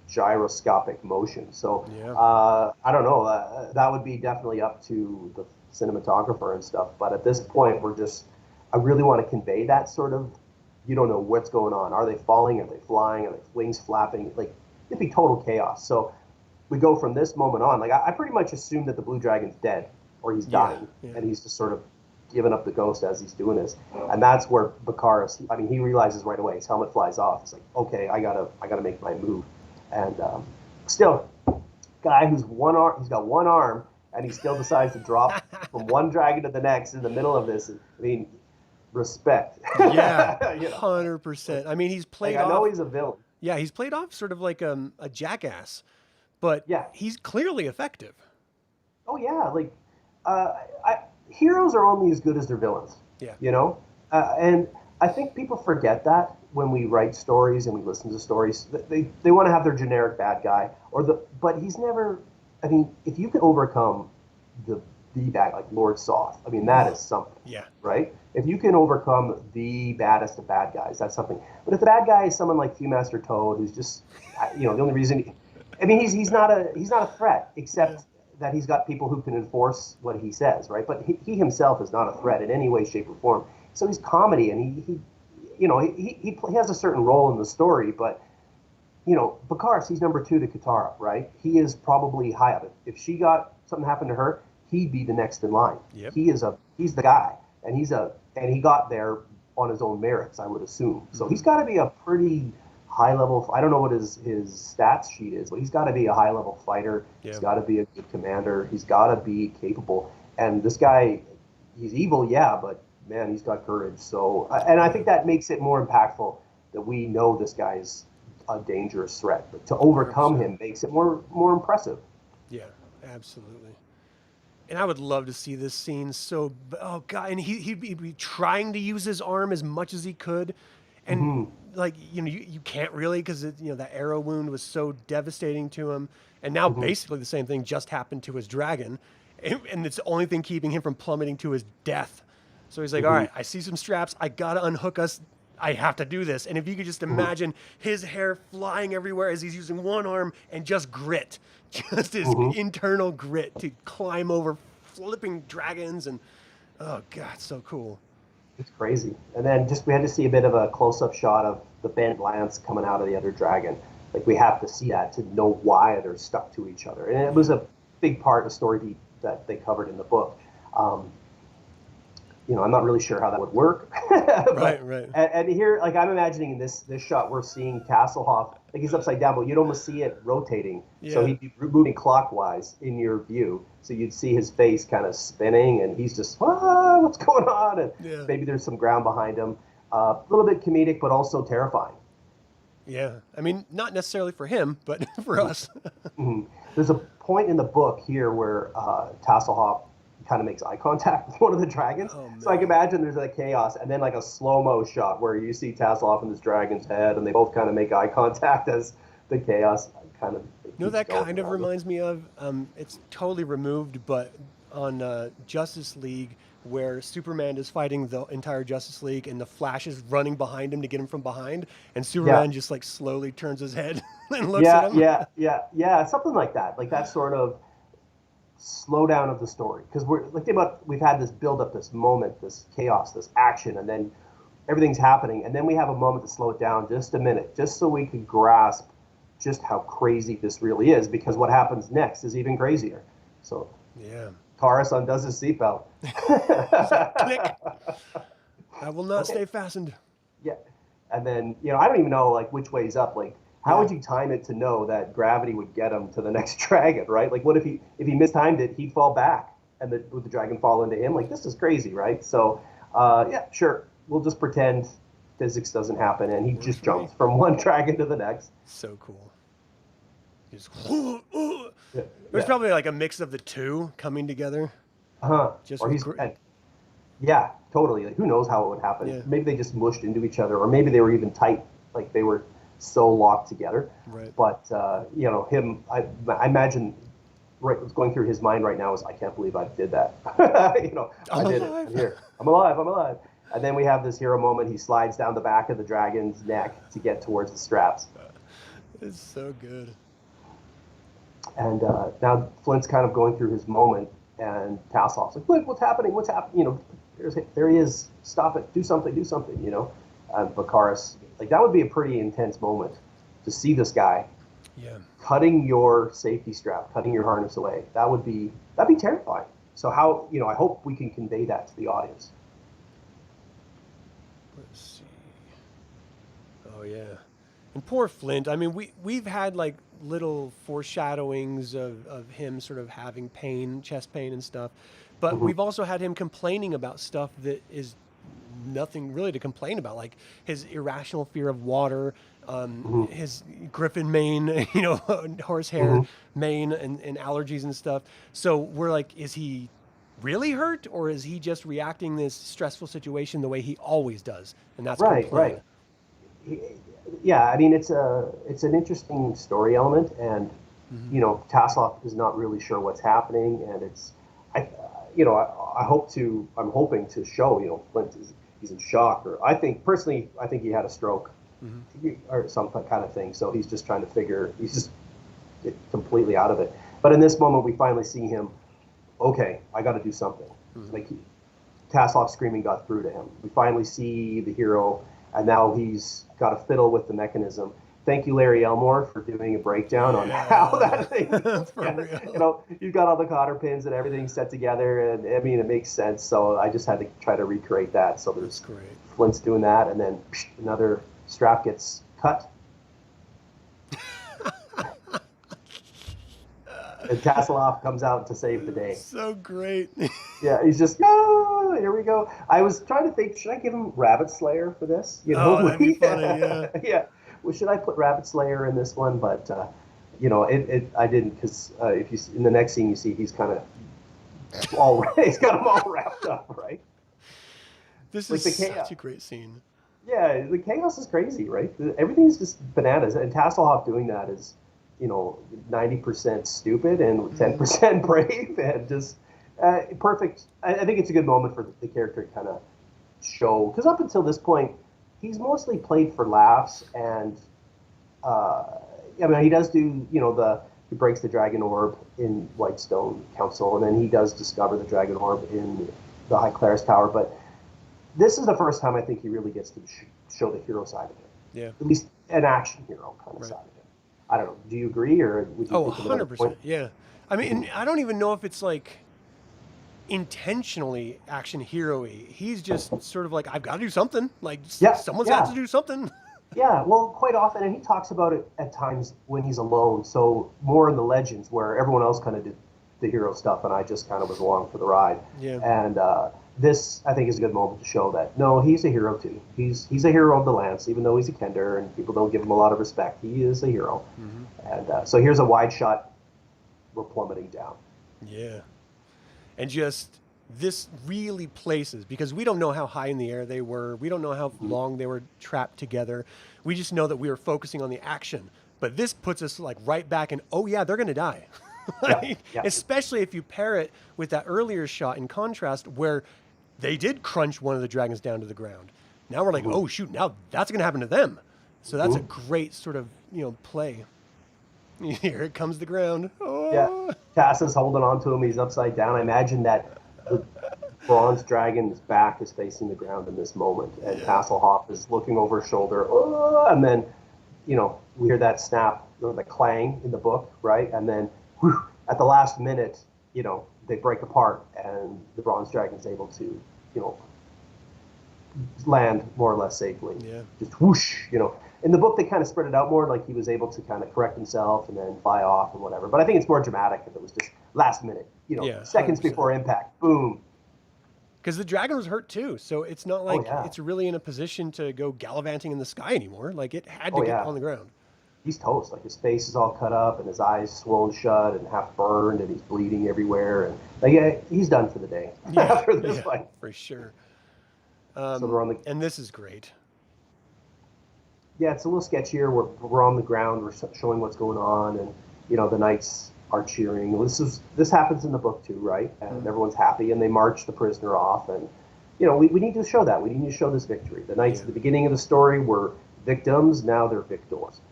gyroscopic motion. So I don't know. That would be definitely up to the cinematographer and stuff. But at this point, I really want to convey that sort of, you don't know what's going on. Are they falling? Are they flying? Are they wings flapping? Like, it'd be total chaos. So we go from this moment on. Like, I pretty much assume that the blue dragon's dead or he's dying, and he's just sort of giving up the ghost as he's doing this. And that's where Bakaris, I mean, he realizes right away. His helmet flies off. It's like, okay, I gotta make my move. And still, guy who's he's got one arm, and he still decides to drop from one dragon to the next in the middle of this. I mean, respect. Yeah, 100%. I mean, he's played off. I know he's a villain. Yeah, he's played off sort of like a jackass, but he's clearly effective. Oh yeah, like heroes are only as good as their villains. Yeah, you know, and I think people forget that when we write stories and we listen to stories. They want to have their generic bad guy but he's never. I mean, if you can overcome the bad, like Lord Soth, I mean, that is something. Yeah. Right? If you can overcome the baddest of bad guys, that's something. But if the bad guy is someone like Viewmaster Toad, who's just, the only reason, I mean, he's not a threat, except that he's got people who can enforce what he says, right? But he himself is not a threat in any way, shape, or form. So he's comedy, and he has a certain role in the story, but Bakaris, he's number 2 to Katara, right? He is probably high up. If she got something happened to her, he'd be the next in line. Yep. He's the guy, and he got there on his own merits, I would assume. So he's got to be a pretty high level. I don't know what his stats sheet is, but he's got to be a high level fighter. Yep. He's got to be a good commander. He's got to be capable. And this guy, he's evil, but man, he's got courage. So, and I think that makes it more impactful that we know this guy's a dangerous threat, but to overcome him makes it more impressive. Yeah, absolutely. And I would love to see this scene. So, oh god, and he'd be trying to use his arm as much as he could, and like you can't really, because that arrow wound was so devastating to him, and now basically the same thing just happened to his dragon, and it's the only thing keeping him from plummeting to his death. So he's like, all right, I see some straps, I gotta unhook us. I have to do this. And if you could just imagine his hair flying everywhere as he's using one arm and just grit, just his internal grit to climb over flipping dragons. And oh God, so cool. It's crazy. And then we had to see a bit of a close-up shot of the bent lance coming out of the other dragon. Like, we have to see that to know why they're stuck to each other. And it was a big part of the story beat that they covered in the book. I'm not really sure how that would work. Right. And here, like, I'm imagining in this shot, we're seeing Tasselhoff, like, he's upside down, but you'd almost see it rotating. Yeah. So he'd be moving clockwise in your view. So you'd see his face kind of spinning, and he's just, what's going on? And maybe there's some ground behind him. A little bit comedic, but also terrifying. Yeah. I mean, not necessarily for him, but for us. There's a point in the book here where Tasselhoff kind of makes eye contact with one of the dragons. So I can imagine there's like chaos, and then like a slow-mo shot where you see Tasselhoff and this dragon's head, and they both kind of make eye contact as the chaos kind of. That kind of reminds me of, it's totally removed, but on Justice League, where Superman is fighting the entire Justice League, and the Flash is running behind him to get him from behind, and Superman just like slowly turns his head and looks at him. Yeah, something like that. Like that sort of slowdown of the story, because we've had this build up, this moment, this chaos, this action, and then everything's happening, and then we have a moment to slow it down just a minute, just so we can grasp just how crazy this really is, because what happens next is even crazier. So Taurus undoes his seatbelt. Click. I will not stay fastened. Yeah, and then I don't even know like which way's up. Like, how would you time it to know that gravity would get him to the next dragon, right? Like, what if he mistimed it, he'd fall back, and would the dragon fall into him? Like, this is crazy, right? So, sure, we'll just pretend physics doesn't happen, and he just jumps from one dragon to the next. So cool. He's, it was probably like a mix of the two coming together. Just Or with yeah, totally. Like, who knows how it would happen? Yeah. Maybe they just mushed into each other, or maybe they were even tight, like they were so locked together. Right. But you know, him, I imagine, right, what's going through his mind right now is, I can't believe I did that. You know, I did it. I'm here. I'm alive. I'm alive. And then we have this hero moment. He slides down the back of the dragon's neck to get towards the straps. It's so good. And now Flint's kind of going through his moment, and Tasselhoff's like, "Flint, what's happening? What's happening? You know, there he is. Stop it. Do something. Do something." You know, and Bakaris, like, that would be a pretty intense moment to see this guy cutting your safety strap, cutting your harness away. That'd be terrifying. So how, you know, I hope we can convey that to the audience. Let's see. Oh yeah, and poor Flint. I mean, we've had like little foreshadowings of him sort of having pain, chest pain and stuff, but we've also had him complaining about stuff that is nothing really to complain about, like his irrational fear of water, his griffin mane, you know, horsehair mane, and allergies and stuff. So we're like, is he really hurt, or is he just reacting this stressful situation the way he always does? And that's right. Yeah, I mean, it's an interesting story element, and you know, Tasselhoff is not really sure what's happening, and I'm hoping to show, you know, Flint he's in shock, or I think he had a stroke, or some kind of thing. So he's just trying to he's just completely out of it. But in this moment, we finally see him. Okay, I got to do something. Like, Tasselhoff's screaming got through to him. We finally see the hero, and now he's got to fiddle with the mechanism. Thank you, Larry Elmore, for doing a breakdown on how that thing. You know, you've got all the cotter pins and everything set together, and I mean, it makes sense. So I just had to try to recreate that. So there's Flint's doing that, and then another strap gets cut. And Tasselhoff comes out to save the day. So great. Yeah, he's just, oh, here we go. I was trying to think, should I give him Rabbit Slayer for this? You know, that'd be funny, yeah. Yeah. Well, should I put Rabbit Slayer in this one? But, you know, I didn't, because if you in the next scene you see, he's kind of he's got them all wrapped up, right? This is such a great scene. Yeah, the chaos is crazy, right? Everything's just bananas, and Tasselhoff doing that is, you know, 90% stupid and 10% brave, and just perfect. I think it's a good moment for the character to kind of show, because up until this point, he's mostly played for laughs, and I mean, he does do, you know, he breaks the dragon orb in Whitestone Council, and then he does discover the dragon orb in the High Claris Tower. But this is the first time I think he really gets to show the hero side of him. Yeah. At least an action hero kind of side of him. I don't know. Do you agree, or would you think 100%. Yeah. I mean, I don't even know if it's like intentionally action hero-y. He's just sort of like, I've got to do something. Like, someone's got to do something. Yeah, well, quite often, and he talks about it at times when he's alone. So more in the legends, where everyone else kind of did the hero stuff, and I just kind of was along for the ride. Yeah. And this, I think, is a good moment to show that, no, he's a hero too. He's a hero of the Lance, even though he's a Kender and people don't give him a lot of respect. He is a hero. And so here's a wide shot. We're plummeting down. Yeah. And just this really places, because we don't know how high in the air they were. We don't know how long they were trapped together. We just know that we were focusing on the action. But this puts us like right back in, oh yeah, they're going to die. Especially if you pair it with that earlier shot in contrast where they did crunch one of the dragons down to the ground. Now we're like, oh shoot, now that's going to happen to them. So that's a great sort of, you know, play. Here it comes the ground. Oh. Yeah, Tass is holding on to him. He's upside down. I imagine that the bronze dragon's back is facing the ground in this moment, and Tasselhoff is looking over his shoulder. Oh, and then, you know, we hear that snap, or the clang in the book, right? And then, whew, at the last minute, you know, they break apart, and the bronze dragon's able to, you know, land more or less safely. Yeah. Just whoosh, you know. In the book, they kind of spread it out more, like he was able to kind of correct himself and then fly off and whatever. But I think it's more dramatic if it was just last minute, you know, seconds 100%. Before impact, boom. Because the dragon was hurt too, so it's not like it's really in a position to go gallivanting in the sky anymore. Like, it had to get on the ground. he's toast. Like his face is all cut up and his eyes swollen shut and half burned and he's bleeding everywhere. And like, yeah, he's done for the day after this fight. For sure. So we're on the And this is great. yeah, it's a little sketchier. We're on the ground. We're showing what's going on, and the knights are cheering. This happens in the book too, right? And everyone's happy, and they march the prisoner off, and we need to show that. We need to show this victory. The knights at the beginning of the story were victims. Now they're victors.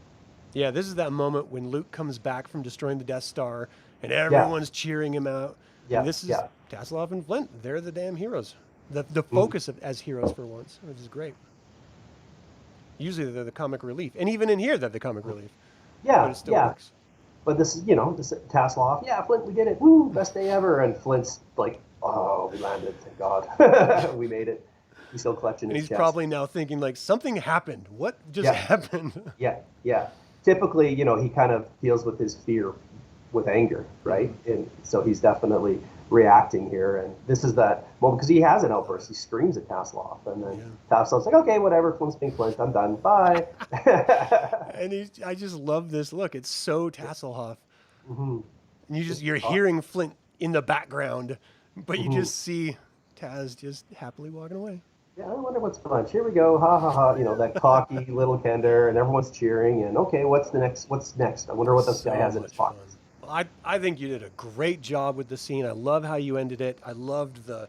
Yeah, this is that moment when Luke comes back from destroying the Death Star, and everyone's cheering him out. Yeah, And this is Tasselhoff and Flint. They're the damn heroes. The focus as heroes for once, which is great. Usually they're the comic relief, and even in here they're the comic relief. Yeah, but it still works. But this is, this Tasselhoff. Yeah, Flint, we did it. Woo, best day ever. And Flint's like, oh, we landed. Thank God, we made it. He's still clutching his chest. He's probably now thinking like something happened. What just happened? Yeah. Typically, he kind of deals with his fear with anger, right? And so he's definitely reacting here. And this is that moment because he has an outburst. He screams at Tasselhoff, and then Tasselhoff's like, "Okay, whatever. Flint's being Flint. I'm done. Bye." And I just love this look. It's so Tasselhoff. Mm-hmm. And you're hearing Flint in the background, but you just see Taz just happily walking away. Yeah, I wonder what's for lunch. Here we go, ha ha ha. That cocky little Kender, and everyone's cheering. And okay, what's next? I wonder what this guy has in his pockets. I think you did a great job with the scene. I love how you ended it. I loved the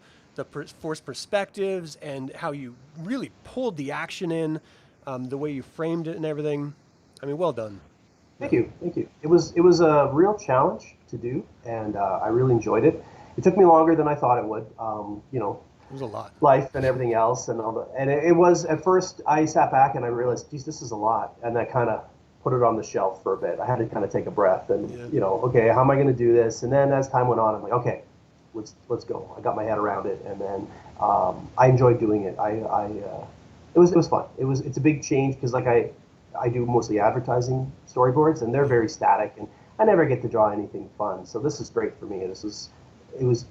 forced perspectives and how you really pulled the action in, the way you framed it and everything. I mean, well done. Thank you. It was a real challenge to do, and I really enjoyed it. It took me longer than I thought it would. It was a lot. Life and everything else and all that. And it was, at first, I sat back and I realized, geez, this is a lot. And I kind of put it on the shelf for a bit. I had to kind of take a breath and, okay, how am I going to do this? And then as time went on, I'm like, okay, let's go. I got my head around it. And then I enjoyed doing it. It was fun. It's a big change because like I do mostly advertising storyboards and they're very static and I never get to draw anything fun. So this is great for me. It was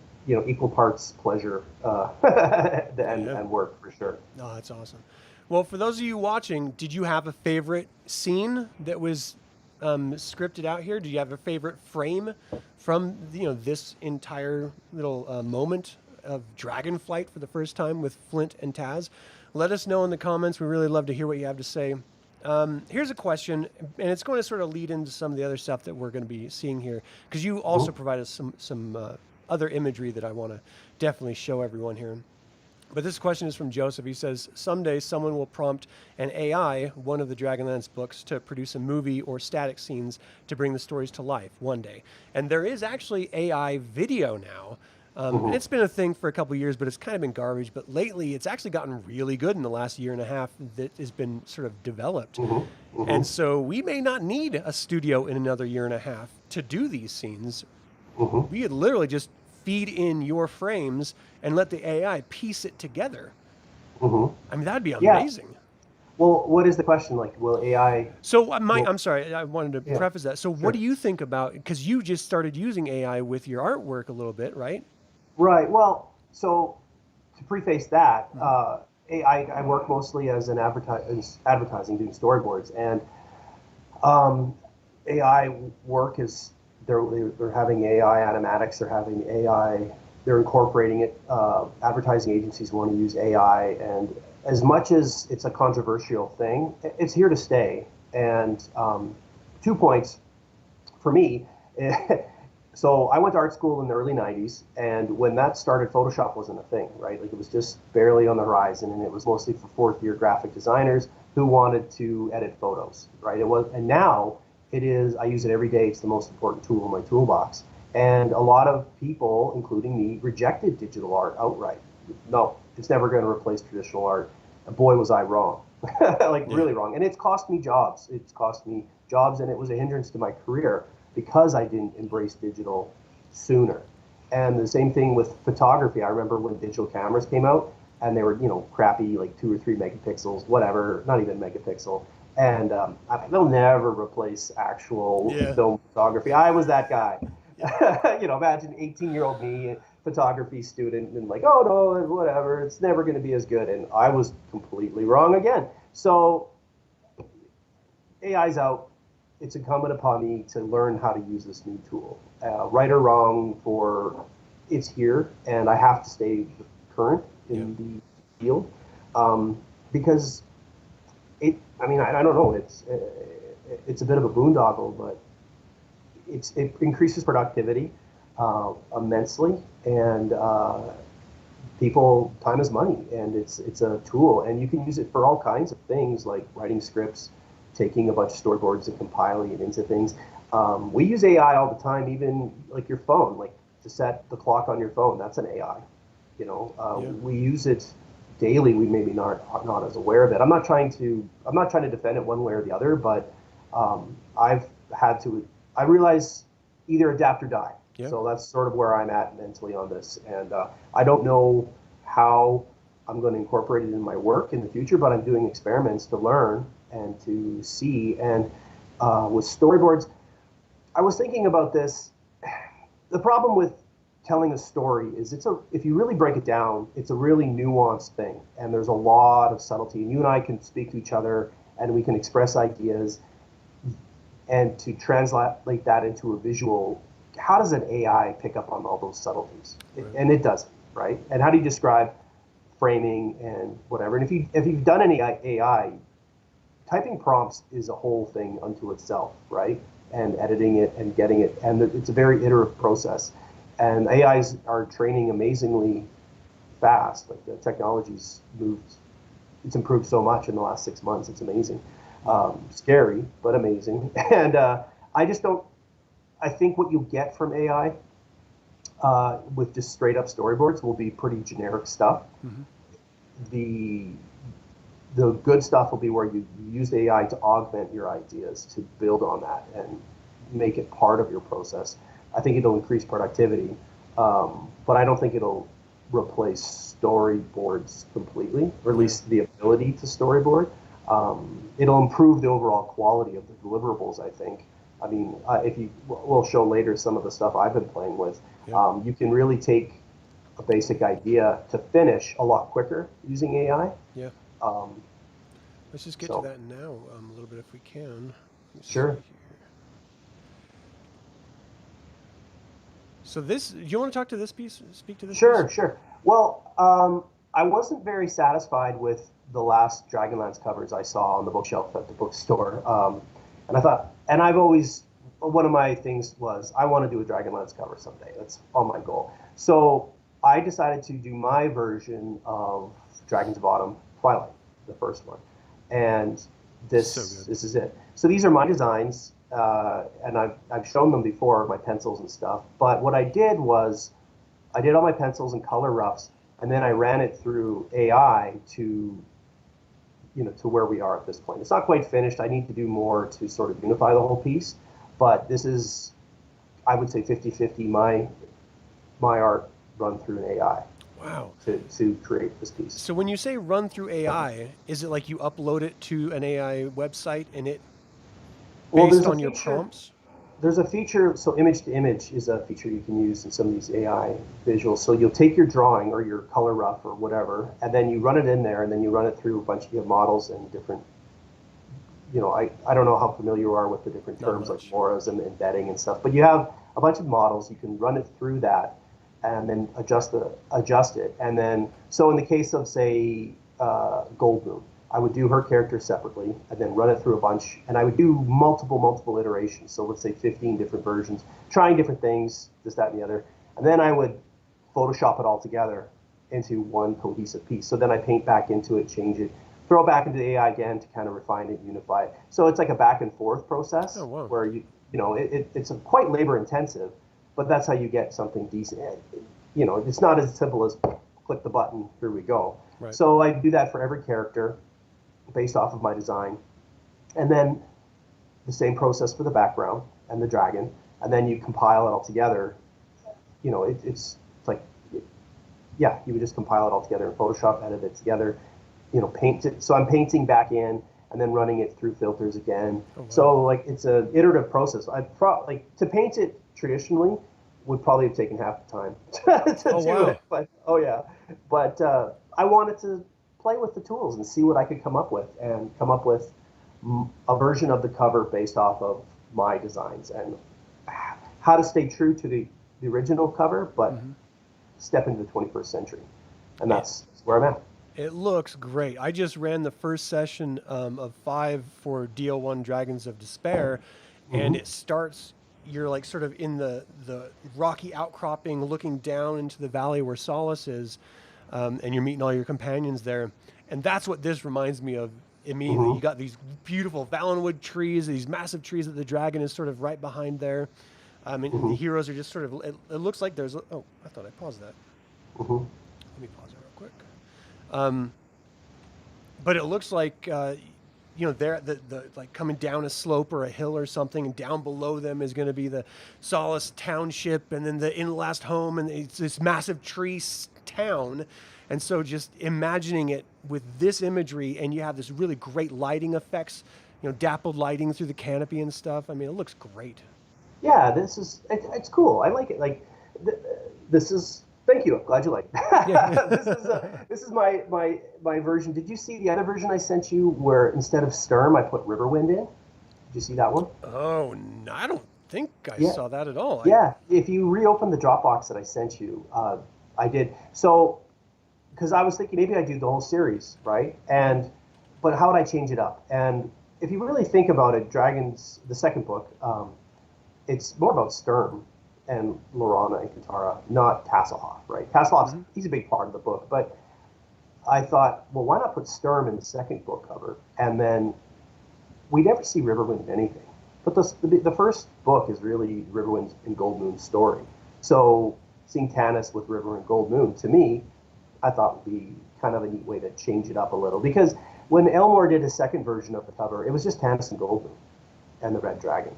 equal parts pleasure and work for sure. Oh, that's awesome. Well, for those of you watching, did you have a favorite scene that was scripted out here? Did you have a favorite frame from this entire little moment of Dragonflight for the first time with Flint and Taz? Let us know in the comments. We really love to hear what you have to say. Here's a question, and it's going to sort of lead into some of the other stuff that we're going to be seeing here, because you also provided some other imagery that I want to definitely show everyone here. But this question is from Joseph. He says, someday someone will prompt an AI, one of the Dragonlance books, to produce a movie or static scenes to bring the stories to life one day. And there is actually AI video now. It's been a thing for a couple of years, but it's kind of been garbage. But lately, it's actually gotten really good in the last year and a half that has been sort of developed. And so we may not need a studio in another year and a half to do these scenes. We could literally just feed in your frames and let the AI piece it together. I mean, that'd be amazing. Well, what is the question? Like, will AI... So I'm sorry, I wanted to preface that. So what do you think about, because you just started using AI with your artwork a little bit, right? Right. Well, so to preface that, I work mostly as an advertising, doing storyboards, and AI work is they're having AI animatics, they're having AI, they're incorporating it. Advertising agencies want to use AI, and as much as it's a controversial thing, it's here to stay. And 2 points for me. So I went to art school in the early 90s, and when that started, Photoshop wasn't a thing, right? Like it was just barely on the horizon, and it was mostly for fourth-year graphic designers who wanted to edit photos, right? And now it is, I use it every day. It's the most important tool in my toolbox. And a lot of people, including me, rejected digital art outright. No, it's never going to replace traditional art. And boy, was I wrong, really wrong. And it's cost me jobs. It's cost me jobs, and it was a hindrance to my career because I didn't embrace digital sooner. And the same thing with photography. I remember when digital cameras came out and they were, crappy, like 2 or 3 megapixels, whatever, not even megapixel. And they'll never replace actual film photography. I was that guy. Imagine 18-year-old me, photography student, and like, oh no, whatever, it's never going to be as good. And I was completely wrong again. So AI's out. it's incumbent upon me to learn how to use this new tool. Right or wrong, it's here, and I have to stay current in the field, because I mean, I don't know. It's a bit of a boondoggle, but it increases productivity immensely, and time is money, and it's a tool, and you can use it for all kinds of things, like writing scripts, taking a bunch of storyboards and compiling it into things. We use AI all the time, even like your phone, like to set the clock on your phone. That's an AI. We use it daily. We maybe not as aware of it. I'm not trying to defend it one way or the other, but I realize either adapt or die. Yeah. So that's sort of where I'm at mentally on this. And I don't know how I'm going to incorporate it in my work in the future, but I'm doing experiments to learn and to see. And with storyboards, I was thinking about this. The problem with telling a story is if you really break it down, it's a really nuanced thing. And there's a lot of subtlety. And you and I can speak to each other, and we can express ideas. And to translate that into a visual, how does an AI pick up on all those subtleties? Right. And it doesn't, right? And how do you describe framing and whatever? And if you've done any AI, typing prompts is a whole thing unto itself, right? And editing it and getting it, and it's a very iterative process. And AIs are training amazingly fast. Like the technology's it's improved so much in the last 6 months. It's amazing. Scary, but amazing. And I think what you'll get from AI with just straight up storyboards will be pretty generic stuff. Mm-hmm. The good stuff will be where you use AI to augment your ideas, to build on that and make it part of your process. I think it'll increase productivity, but I don't think it'll replace storyboards completely, or at least the ability to storyboard. It'll improve the overall quality of the deliverables, I think. I mean, we'll show later some of the stuff I've been playing with. Yeah. You can really take a basic idea to finish a lot quicker using AI. Yeah. Let's just get to that now a little bit if we can. Sure. So do you want to talk to this piece? Speak to this piece? Sure. Well, I wasn't very satisfied with the last Dragonlance covers I saw on the bookshelf at the bookstore. And I thought, and one of my things was, I want to do a Dragonlance cover someday. That's on my goal. So I decided to do my version of Dragon's Bottom Twilight, the first one. And this is it. So these are my designs, and I've shown them before, my pencils and stuff. But what I did was, I did all my pencils and color roughs, and then I ran it through AI to where we are at this point. It's not quite finished. I need to do more to sort of unify the whole piece, but this is, I would say, 50-50 my art run through an AI. Wow. To create this piece. So when you say run through AI, is it like you upload it to an AI website and it based on your prompts? There's a feature, so image to image is a feature you can use in some of these AI visuals. So you'll take your drawing or your color rough or whatever, and then you run it in there, and then you run it through a bunch of models and different, I don't know how familiar you are with the different terms like LoRa's and embedding and stuff, but you have a bunch of models. You can run it through that and then adjust it. And then, so in the case of, say, Goldmoon, I would do her character separately and then run it through a bunch, and I would do multiple iterations. So let's say 15 different versions, trying different things, this, that, and the other. And then I would Photoshop it all together into one cohesive piece. So then I paint back into it, change it, throw it back into the AI again to kind of refine it, unify it. So it's like a back and forth process where it's quite labor intensive, but that's how you get something decent. It's not as simple as click the button, here we go. Right. So I do that for every character based off of my design. And then the same process for the background and the dragon. And then you compile it all together. It's like, you would just compile it all together in Photoshop, edit it together, paint it. So I'm painting back in and then running it through filters again. Oh, wow. So like it's an iterative process. To paint it traditionally would probably have taken half the time to do it. But I wanted to play with the tools and see what I could come up with, and come up with a version of the cover based off of my designs and how to stay true to the original cover, but step into the 21st century. And that's where I'm at. It looks great. I just ran the first session of 5 for DO1 Dragons of Despair, and it starts. You're like sort of in the rocky outcropping, looking down into the valley where Solace is, and you're meeting all your companions there. And that's what this reminds me of immediately. You got these beautiful Valenwood trees, these massive trees that the dragon is sort of right behind there. And the heroes are just sort of. It looks like there's. Oh, I thought I paused that. Let me pause it real quick. But it looks like they're the like coming down a slope or a hill or something, and down below them is going to be the Solace Township, and then the Inlast Home, and it's this massive tree town. And so just imagining it with this imagery, and you have this really great lighting effects, dappled lighting through the canopy and stuff. I mean, it looks great. Yeah, it's cool. I like it. Like this is. Thank you. I'm glad you like it. Yeah. This is my version. Did you see the other version I sent you where instead of Sturm I put Riverwind in? Did you see that one? Oh, no, I don't think I saw that at all. Yeah. If you reopen the Dropbox that I sent you, I did. So, because I was thinking maybe I do the whole series, right? But how would I change it up? And if you really think about it, the second book, it's more about Sturm and Lorana and Katara, not Tasselhoff, right? Tasselhoff's he's a big part of the book, but I thought, well, why not put Sturm in the second book cover, and then we never see Riverwind in anything. But the first book is really Riverwind and Gold Moon's story. So seeing Tanis with River and Gold Moon, to me, I thought would be kind of a neat way to change it up a little, because when Elmore did his second version of the cover, it was just Tanis and Gold Moon and the Red Dragon,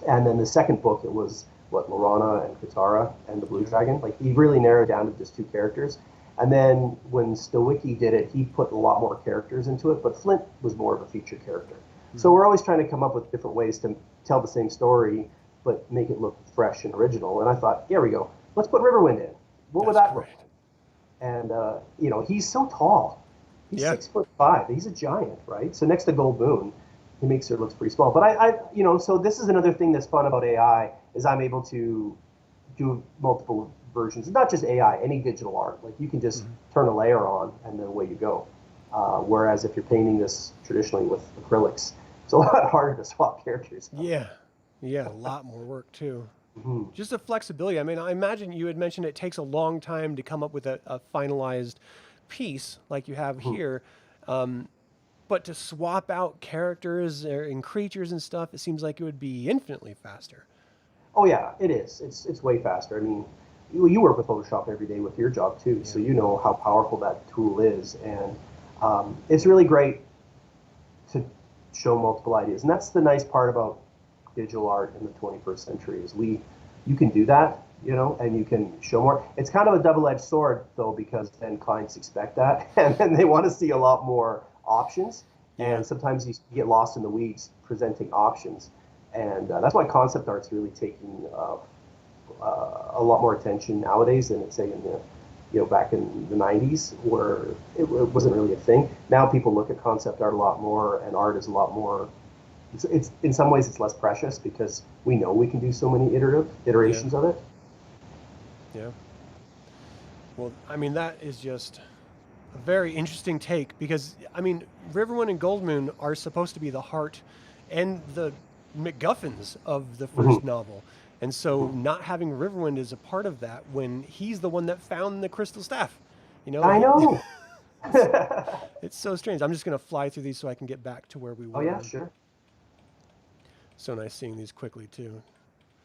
and then the second book it was Lorana and Katara and the Blue Dragon. Like, he really narrowed down to just 2 characters. And then when Stowicki did it, he put a lot more characters into it, but Flint was more of a feature character. So we're always trying to come up with different ways to tell the same story, but make it look fresh and original. And I thought, here we go. Let's put Riverwind in. What would that look like? And, he's so tall. He's 6'5". He's a giant, right? So next to Gold Moon, he makes it look pretty small. But so this is another thing that's fun about AI, is I'm able to do multiple versions. Not just AI, any digital art. Like, you can just turn a layer on and then away you go. Whereas if you're painting this traditionally with acrylics, it's a lot harder to swap characters. Yeah, a lot more work too. Just the flexibility. I mean, I imagine you had mentioned it takes a long time to come up with a finalized piece like you have here. But to swap out characters and creatures and stuff, it seems like it would be infinitely faster. Oh yeah, it is. It's way faster. I mean, you work with Photoshop every day with your job too, so you know how powerful that tool is, and it's really great to show multiple ideas. And that's the nice part about digital art in the 21st century, is you can do that, and you can show more. It's kind of a double-edged sword though, because then clients expect that, and then they want to see a lot more options, and sometimes you get lost in the weeds presenting options, and that's why concept art's really taking a lot more attention nowadays than it's saying in the back in the 90s, where it wasn't really a thing. Now people look at concept art a lot more, and art is a lot more. It's in some ways it's less precious, because we know we can do so many iterations of it. Yeah. Well, I mean, that is just a very interesting take, because, I mean, Riverwind and Gold Moon are supposed to be the heart and the MacGuffins of the first novel. And so not having Riverwind is a part of that, when he's the one that found the crystal staff. I know. It's so strange. I'm just going to fly through these so I can get back to where we were. Oh, yeah, sure. So nice seeing these quickly, too.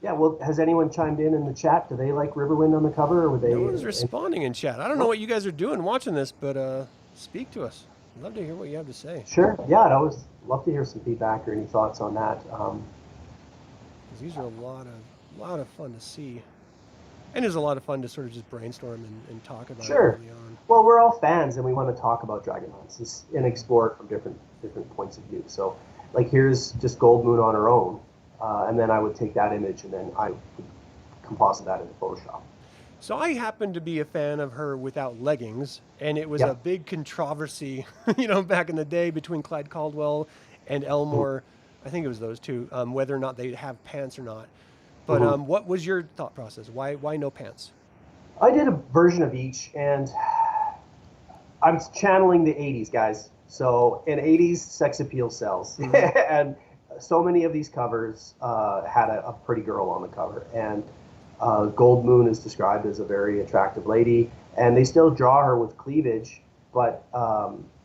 Yeah, well, has anyone chimed in the chat? Do they like Riverwind on the cover, or would they? No one's responding in chat. I don't know what you guys are doing watching this, but speak to us. I'd love to hear what you have to say. Sure. Yeah, I'd always love to hear some feedback or any thoughts on that. These are a lot of fun to see. And it's a lot of fun to sort of just brainstorm and talk about it early on. Well, we're all fans, and we want to talk about Dragonlance and explore it from different points of view. So, like, here's just Gold Moon on her own. And then I would take that image and then I would composite that into Photoshop. So I happen to be a fan of her without leggings, and it was a big controversy, back in the day between Clyde Caldwell and Elmore. I think it was those two. Whether or not they have pants or not. But Mhm. what was your thought process? Why no pants? I did a version of each, and I'm channeling the 80s, guys. So in 80s, sex appeal sells. Hmm. And so many of these covers had a pretty girl on the cover. And Gold Moon is described as a very attractive lady. And they still draw her with cleavage. But,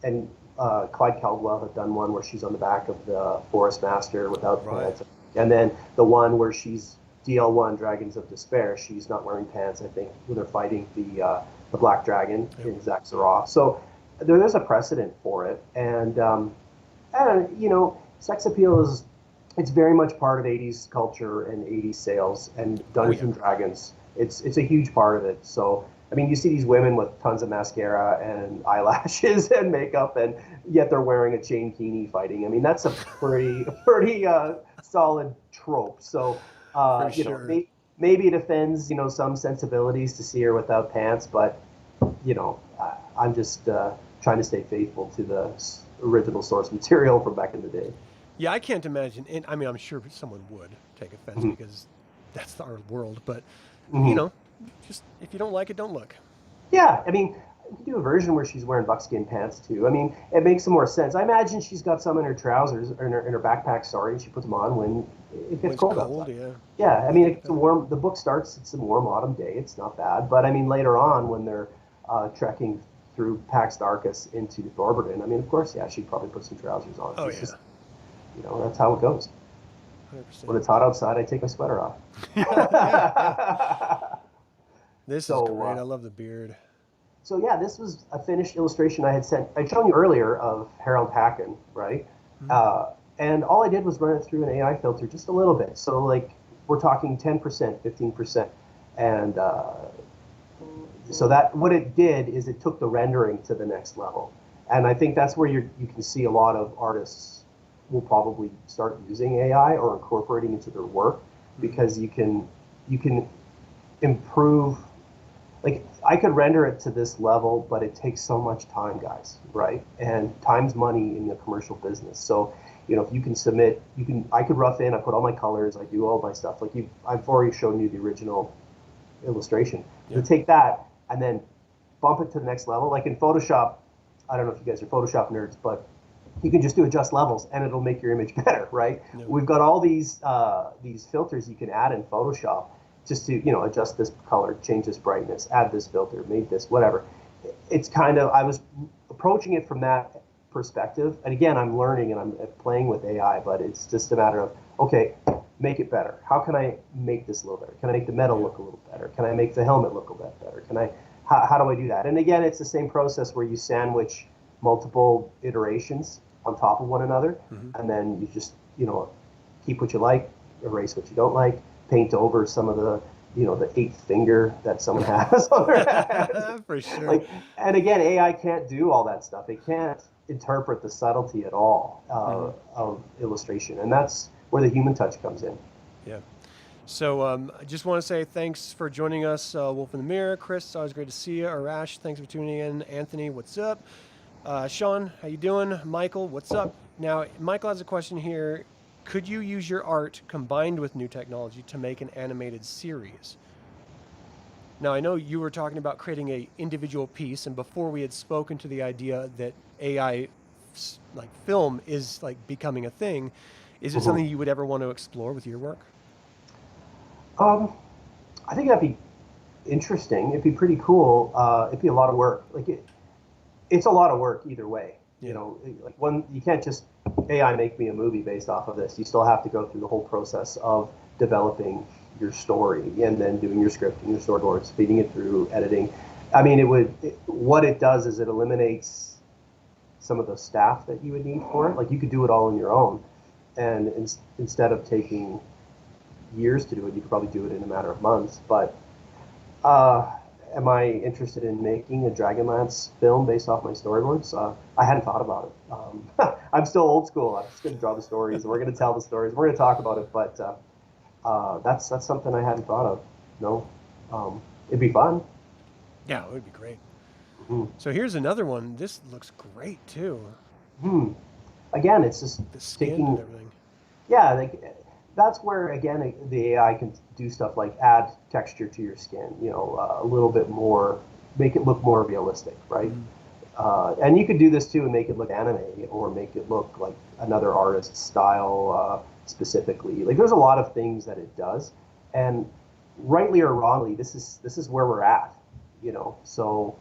and Clyde Caldwell had done one where she's on the back of the Forest Master without Right. pants. And then the one where she's DL1, Dragons of Despair, she's not wearing pants, I think, when they're fighting the Black Dragon in Zaxxaroth. So there's a precedent for it, and you know, sex appeal is it's very much part of 80s culture and 80s sales and Dungeons and Dragons. It's a huge part of it. So I mean, you see these women with tons of mascara and eyelashes and makeup, and yet they're wearing a chain kini fighting. I mean, that's a pretty solid trope. So For you know, sure. maybe it offends some sensibilities to see her without pants, but I'm just trying to stay faithful to the original source material from back in the day. Yeah, I can't imagine. And I mean, I'm sure someone would take offense Mhm. because that's our world. But you Mhm. know, just if you don't like it, don't look. Yeah, I mean, you could do a version where she's wearing buckskin pants too. I mean, it makes some more sense. I imagine she's got some in her trousers or in her backpack. Sorry, and she puts them on when it When gets it's cold cold, outside. yeah, Yeah, I make mean, it it's a depend. warm. The book starts. It's a warm autumn day. It's not bad, but I mean, later on when they're trekking through Pax Darkus into Thorberton, I mean, of course, yeah, she'd probably put some trousers on. Oh It's yeah, just, that's how it goes. When 100%. it's hot outside, I take my sweater off. Yeah, yeah. This is so, great. I love the beard. so yeah, this was a finished illustration I had sent. I'd shown you earlier of Harold Hacken, right? Mhm. Uh, and all I did was run it through an AI filter just a little bit. So like we're talking 10%, 15%, and so that what it did is it took the rendering to the next level. And I think that's where you can see a lot of artists will probably start using AI or incorporating into their work Mhm. because you can improve. Like I could render it to this level, but it takes so much time, guys, right? And time's money in the commercial business. So, if you can submit, I could rough in, I put all my colors, I do all my stuff. Like I've already shown you the original illustration. To Yeah. take that and then bump it to the next level, like in Photoshop, I don't know if you guys are Photoshop nerds, but you can just do adjust levels and it'll make your image better, right? No. We've got all these filters you can add in Photoshop just to adjust this color, change this brightness, add this filter, make this whatever. It's kind of I was approaching it from that perspective, and again I'm learning and I'm playing with AI, but it's just a matter of okay, make it better. How can I make this a little better? Can I make the metal Yeah. look a little better? Can I make the helmet look a bit better? Can I how do I do that? And again, it's the same process where you sandwich multiple iterations on top of one another, Hmm. and then you just keep what you like, erase what you don't like, paint over some of the eighth finger that someone has on their head. For sure. Like, and again, AI can't do all that stuff. It can't interpret the subtlety at all Hmm. of illustration, and that's where the human touch comes in. Yeah. So I just want to say thanks for joining us, Wolf in the Mirror. Chris, it's always great to see you. Arash, thanks for tuning in. Anthony, what's up? Sean, how you doing? Michael, what's up? Now, Michael has a question here. Could you use your art combined with new technology to make an animated series? Now, I know you were talking about creating a individual piece, and before we had spoken to the idea that AI, like film, is like becoming a thing. Is it Mhm. something you would ever want to explore with your work? Um, I think that'd be interesting. It'd be pretty cool. It'd be a lot of work. It's a lot of work either way. Yeah. Like one, you can't just AI make me a movie based off of this. You still have to go through the whole process of developing your story and then doing your script and your storyboards, feeding it through, editing. I mean, what it does is it eliminates some of the staff that you would need for it. Like you could do it all on your own, and instead of taking years to do it, you could probably do it in a matter of months. But uh, am I interested in making a Dragonlance film based off my storyboards? I hadn't thought about it. I'm still old school. I'm just going to draw the stories. We're going to tell the stories. We're going to talk about it. But that's something I hadn't thought of. No, it'd be fun. Yeah, it would be great. Hmm. So here's another one. This looks great too. Hmm. again, it's just The skin and everything. yeah, like that's where again the AI can do stuff like add texture to your skin, a little bit more, make it look more realistic, right? Mm-hmm. And you could do this too and make it look anime or make it look like another artist's style specifically. Like there's a lot of things that it does, and rightly or wrongly, this is where we're at, So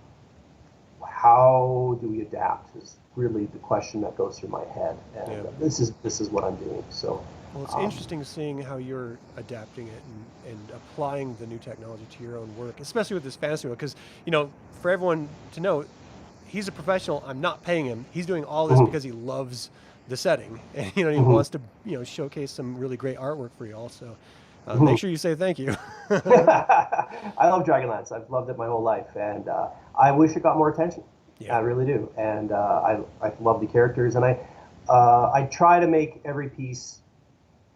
how do we adapt is really the question that goes through my head, and Yeah. this is what I'm doing. So. Well, it's interesting seeing how you're adapting it and applying the new technology to your own work, especially with this fantasy world. Because, for everyone to know, he's a professional. I'm not paying him. He's doing all this Mhm, because he loves the setting, and he mhm, wants to showcase some really great artwork for you. Also, make mhm. sure you say thank you. I love Dragonlance. I've loved it my whole life, and I wish it got more attention. Yeah. I really do, and I love the characters, and I try to make every piece.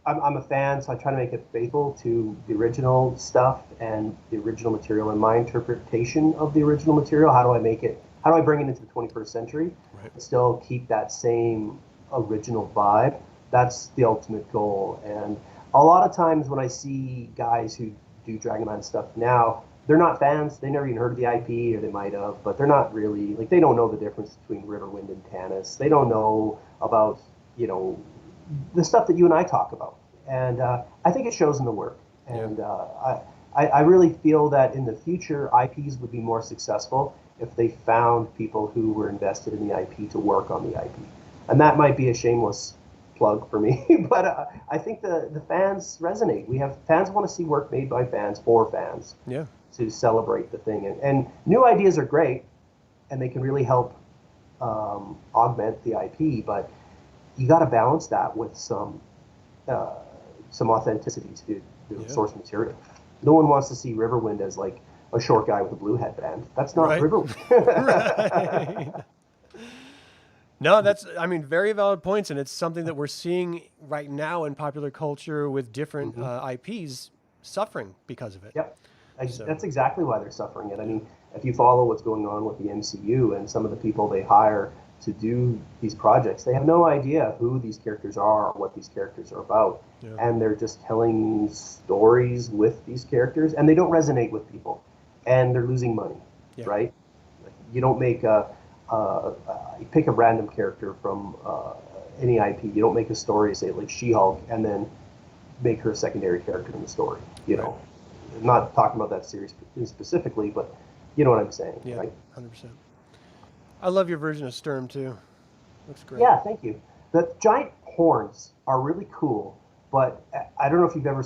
I'm a fan, so I try to make it faithful to the original stuff and the original material and my interpretation of the original material. How do I make it? How do I bring it into the 21st century Right. and still keep that same original vibe? That's the ultimate goal. And a lot of times when I see guys who do Dragonlance stuff now, they're not fans. They never even heard of the IP, or they might have, but they're not really like they don't know the difference between Riverwind and Tanis. They don't know about you know the stuff that you and I talk about. And I think it shows in the work. Yeah. And I really feel that in the future, IPs would be more successful if they found people who were invested in the IP to work on the IP. And that might be a shameless plug for me, but I think the fans resonate. We have fans want to see work made by fans for fans Yeah. to celebrate the thing. And new ideas are great, and they can really help augment the IP, but you got to balance that with uh, some authenticity to the Yeah. source material. No one wants to see Riverwind as like a short guy with a blue headband. That's not Right. Riverwind. Right. No, that's, I mean, very valid points. And it's something that we're seeing right now in popular culture with different hmm IPs suffering because of it. Yep. So, That's exactly why they're suffering it. I yeah. mean, if you follow what's going on with the MCU and some of the people they hire to do these projects, they have no idea who these characters are or what these characters are about. Yeah. And they're just telling stories with these characters, and they don't resonate with people. And they're losing money, Yeah. right? You don't make you pick a random character from any IP. You don't make a story, say like She-Hulk, and then make her a secondary character in the story. Right. I'm not talking about that series specifically, but you know what I'm saying, Yeah. right? 100%. I love your version of Sturm too. Looks great. Yeah, thank you. The giant horns are really cool, but I don't know if you've ever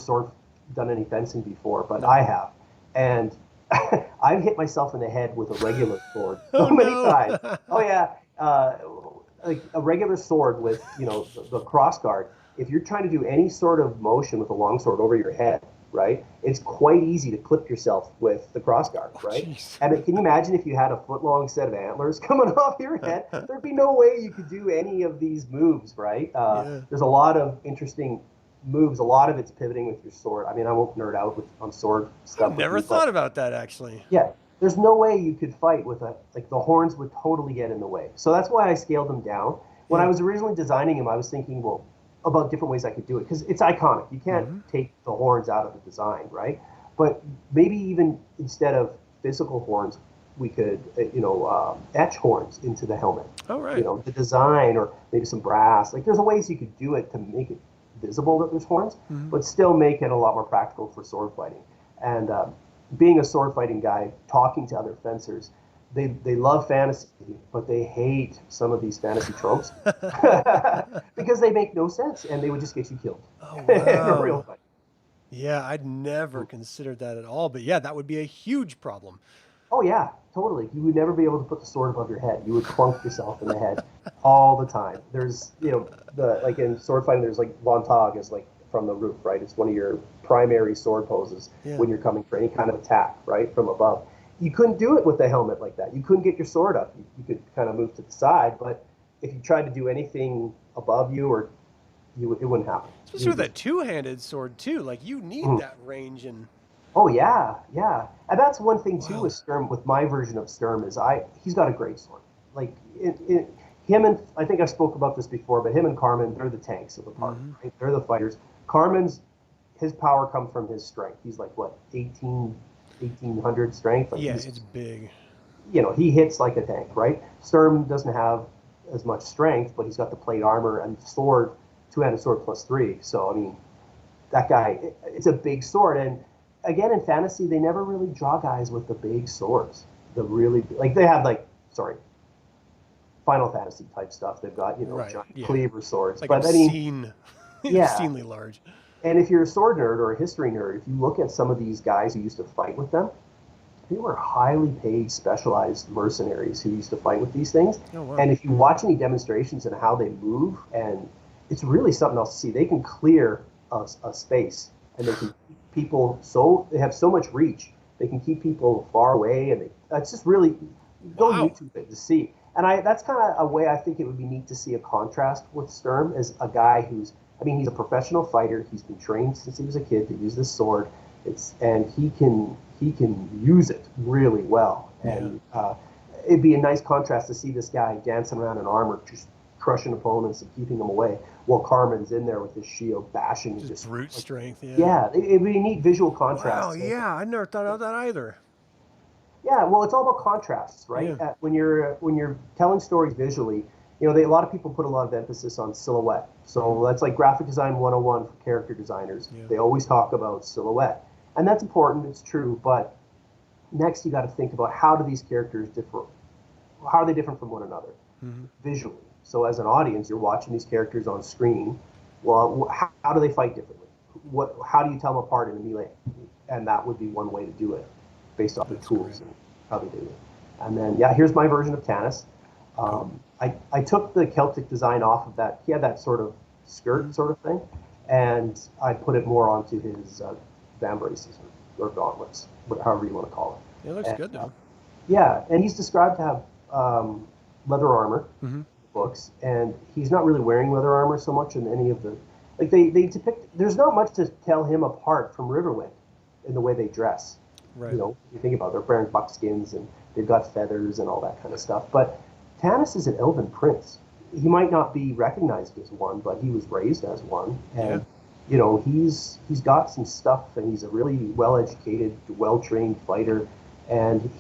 done any fencing before, but No. I have, and I've hit myself in the head with a regular sword Oh so many no. times. Oh yeah, like a regular sword with the cross guard. If you're trying to do any sort of motion with a long sword over your head, right? It's quite easy to clip yourself with the cross guard, Oh right? jeez. And can you imagine if you had a foot long set of antlers coming off your head? There'd be no way you could do any of these moves, right? Yeah. There's a lot of interesting moves. A lot of it's pivoting with your sword. I mean, I won't nerd out on sword I stuff with never you, thought but about that actually. yeah, there's no way you could fight with like the horns would totally get in the way. So that's why I scaled them down. When I Yeah. was originally designing them, I was thinking, well, about different ways I could do it because it's iconic. You can't Mm-hmm. take the horns out of the design, right? But maybe even instead of physical horns, we could, etch horns into the helmet. All right. The design or maybe some brass. Like there's ways you could do it to make it visible that there's horns, Mm-hmm. but still make it a lot more practical for sword fighting. And being a sword fighting guy, talking to other fencers, they love fantasy, but they hate some of these fantasy tropes because they make no sense and they would just get you killed Oh in a real wow. fight. Yeah, I'd never considered that at all. But yeah, that would be a huge problem. Oh yeah, totally. You would never be able to put the sword above your head. You would clunk yourself in the head all the time. There's, the like in sword fighting, there's like Vontag is like from the roof, right? It's one of your primary sword poses Yeah. when you're coming for any kind of attack, right, from above. You couldn't do it with a helmet like that. You couldn't get your sword up. You could kind of move to the side, but if you tried to do anything above you, or it wouldn't happen. Especially You with just a two-handed sword too. Like you need mm. that range and Oh yeah, yeah, and that's one thing too wow. with Sturm. With my version of Sturm is he's got a great sword. Like him and I think I spoke about this before, but him and Carmen, they're the tanks of the party. Right? They're the fighters. Carmen's his power comes from his strength. He's like what 1800 strength. Like Yeah, it's big. He hits like a tank, right? Sturm doesn't have as much strength, but he's got the plate armor and sword, two-handed sword +3. So I mean, that guy, it's a big sword. And again, in fantasy, they never really draw guys with the big swords. The really like they have Final Fantasy type stuff. They've got giant cleaver swords, like but obscenely yeah, large. And if you're a sword nerd or a history nerd, if you look at some of these guys who used to fight with them, they were highly paid, specialized mercenaries who used to fight with these things. Oh, wow. And if you watch any demonstrations and how they move, and it's really something else to see. They can clear a space, and they can keep people they have so much reach. They can keep people far away, and it's just really go on YouTube to see. And that's kind of a way I think it would be neat to see a contrast with Sturm as a guy he's a professional fighter. He's been trained since he was a kid to use this sword. And he can use it really well. And it'd be a nice contrast to see this guy dancing around in armor, just crushing opponents and keeping them away, while Carmen's in there with his shield bashing. Just brute strength. Yeah, it'd be a neat visual contrast. Wow, yeah, I never thought of that either. Yeah, well, it's all about contrasts, right? Yeah. When you're telling stories visually, a lot of people put a lot of emphasis on silhouette. So that's like graphic design 101 for character designers. Yeah. They always talk about silhouette. And that's important, it's true, but next you got to think about how do these characters differ? How are they different from one another visually? So as an audience, you're watching these characters on screen. Well, how do they fight differently? How do you tell them apart in a melee? And that would be one way to do it, based off the tools and how they do it. And then, here's my version of Tanis. I took the Celtic design off of that. He had that sort of skirt sort of thing, and I put it more onto his vambraces or gauntlets, however you want to call it. It looks good though. And he's described to have leather armor in the books, and he's not really wearing leather armor so much in any of the they depict. There's not much to tell him apart from Riverwind in the way they dress. Right. You think about it, they're wearing buckskins and they've got feathers and all that kind of stuff. But Tanis is an elven prince. He might not be recognized as one, but he was raised as one, and he's got some stuff, and he's a really well-educated, well-trained fighter. And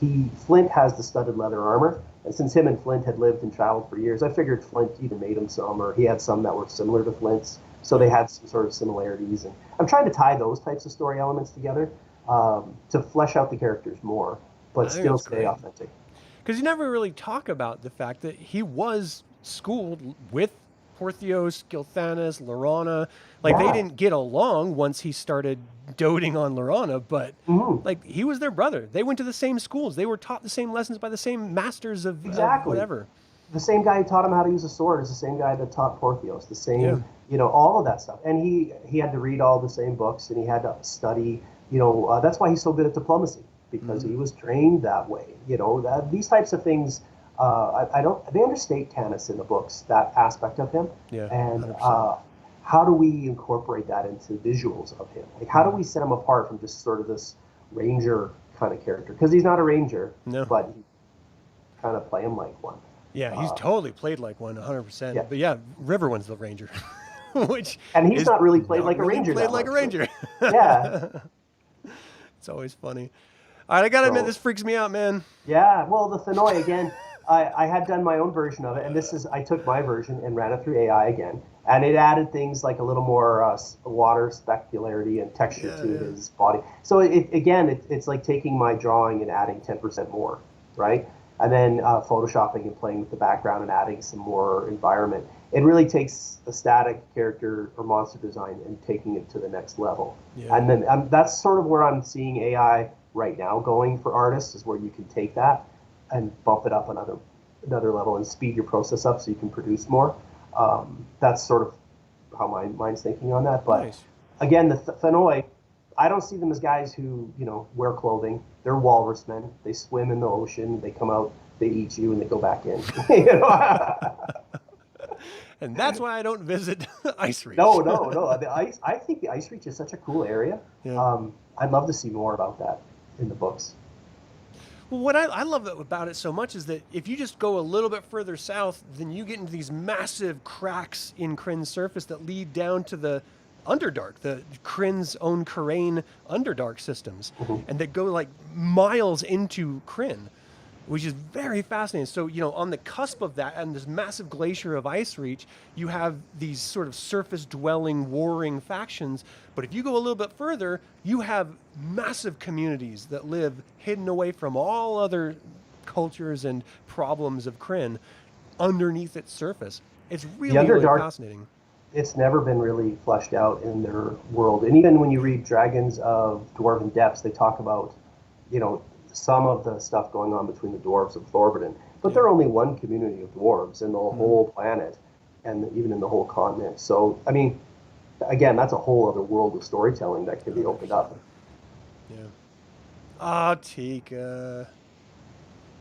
Flint has the studded leather armor, and since him and Flint had lived and traveled for years, I figured Flint either made him some, or he had some that were similar to Flint's, so they had some sort of similarities. And I'm trying to tie those types of story elements together to flesh out the characters more, but still stay authentic. Because you never really talk about the fact that he was schooled with Porthios, Gilthanas, Laurana. They didn't get along once he started doting on Laurana, but he was their brother. They went to the same schools. They were taught the same lessons by the same masters of whatever. The same guy who taught him how to use a sword is the same guy that taught Porthios. The same, all of that stuff. And he had to read all the same books, and he had to study. That's why he's so good at diplomacy, because he was trained that way. These types of things. They understate Tanis in the books, that aspect of him. Yeah. And how do we incorporate that into visuals of him? How do we set him apart from just sort of this ranger kind of character? Because he's not a ranger, but he kind of play him like one. Yeah, he's totally played like one, 100%. Yeah. But Riverwind's the ranger, and he's not really played like a ranger. Played like a ranger. Yeah. It's always funny. All right, I gotta admit, this freaks me out, man. Yeah, well, the Thanoi, again, I had done my own version of it, and I took my version and ran it through AI again, and it added things like a little more water specularity and texture to his body. So it's like taking my drawing and adding 10% more, right? And then photoshopping and playing with the background and adding some more environment. It really takes a static character or monster design and taking it to the next level. Yeah. And then that's sort of where I'm seeing AI right now going for artists, is where you can take that and bump it up another level and speed your process up so you can produce more. That's sort of how my mind's thinking on that. But again, the Thanoi, I don't see them as guys who wear clothing. They're walrus men. They swim in the ocean. They come out. They eat you and they go back in. And that's why I don't visit Ice Reach. No. I think the Ice Reach is such a cool area. Yeah. I'd love to see more about that in the books. Well, what I love about it so much is that if you just go a little bit further south, then you get into these massive cracks in Krynn's surface that lead down to the Underdark, the Krynn's own Karain Underdark systems, Mhm. and that go like miles into Krynn, which is very fascinating. So, on the cusp of that and this massive glacier of ice reach, you have these sort of surface dwelling, warring factions. But if you go a little bit further, you have massive communities that live hidden away from all other cultures and problems of Krynn underneath its surface. It's The really, really Underdark, fascinating. it's never been really fleshed out in their world. And even when you read Dragons of Dwarven Depths, they talk about, you know, some of the stuff going on between the dwarves of Thorbidden. But Yeah. they're only one community of dwarves in the Mm-hmm. whole planet and even in the whole continent. So, I mean, again, that's a whole other world of storytelling that can be opened up. 100%. Yeah. Ah, Tika.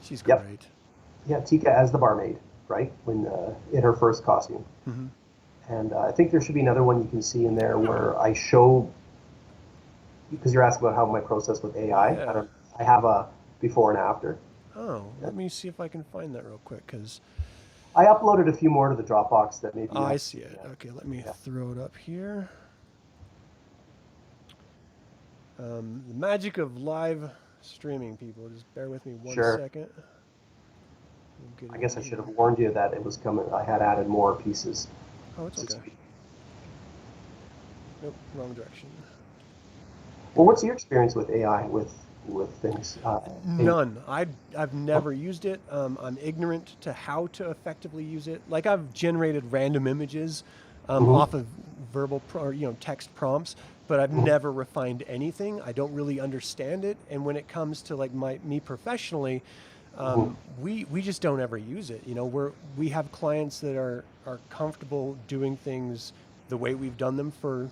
She's Yep. great. Yeah, Tika as the barmaid, right? When in her first costume. Mm-hmm. And I think there should be another one you can see in there where I show, because you're asking about how my process with AI. Yeah. I have a before and after. Oh, let me see if I can find that real quick, because I uploaded a few more to the Dropbox that maybe you I haven't see seen it. yet. Okay, let me Yeah, throw it up here. The magic of live streaming, people. Just bear with me one sure. second. We'll get I it guess in I should have here. warned you that it was coming. I had added more pieces Oh, it's this okay. week. Nope, wrong direction. Well, what's your experience with AI with things? None. I've never used it. I'm ignorant to how to effectively use it. Like I've generated random images Mhm, off of or text prompts, but I've mhm, never refined anything. I don't really understand it. And when it comes to like me professionally, mhm. we just don't ever use it. We have clients that are comfortable doing things the way we've done them for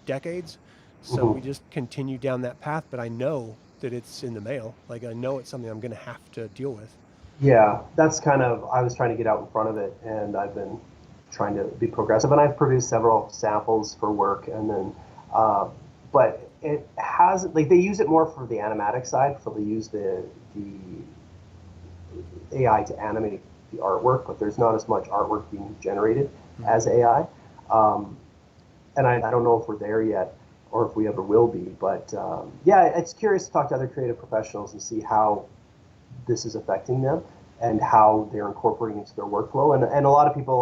decades, so we Mhm. just continue down that path. But I know that it's in the mail. Like I know it's something I'm going to have to deal with. Yeah, that's kind of, I was trying to get out in front of it, and I've been trying to be progressive, and I've produced several samples for work, and then, uh, but it has, like, they use it more for the animatic side, so they use the AI to animate the artwork, but there's not as much artwork being generated Mm-hmm. as AI. Um, and I don't know if we're there yet or if we ever will be, but yeah, it's curious to talk to other creative professionals and see how this is affecting them and how they're incorporating into their workflow. And a lot of people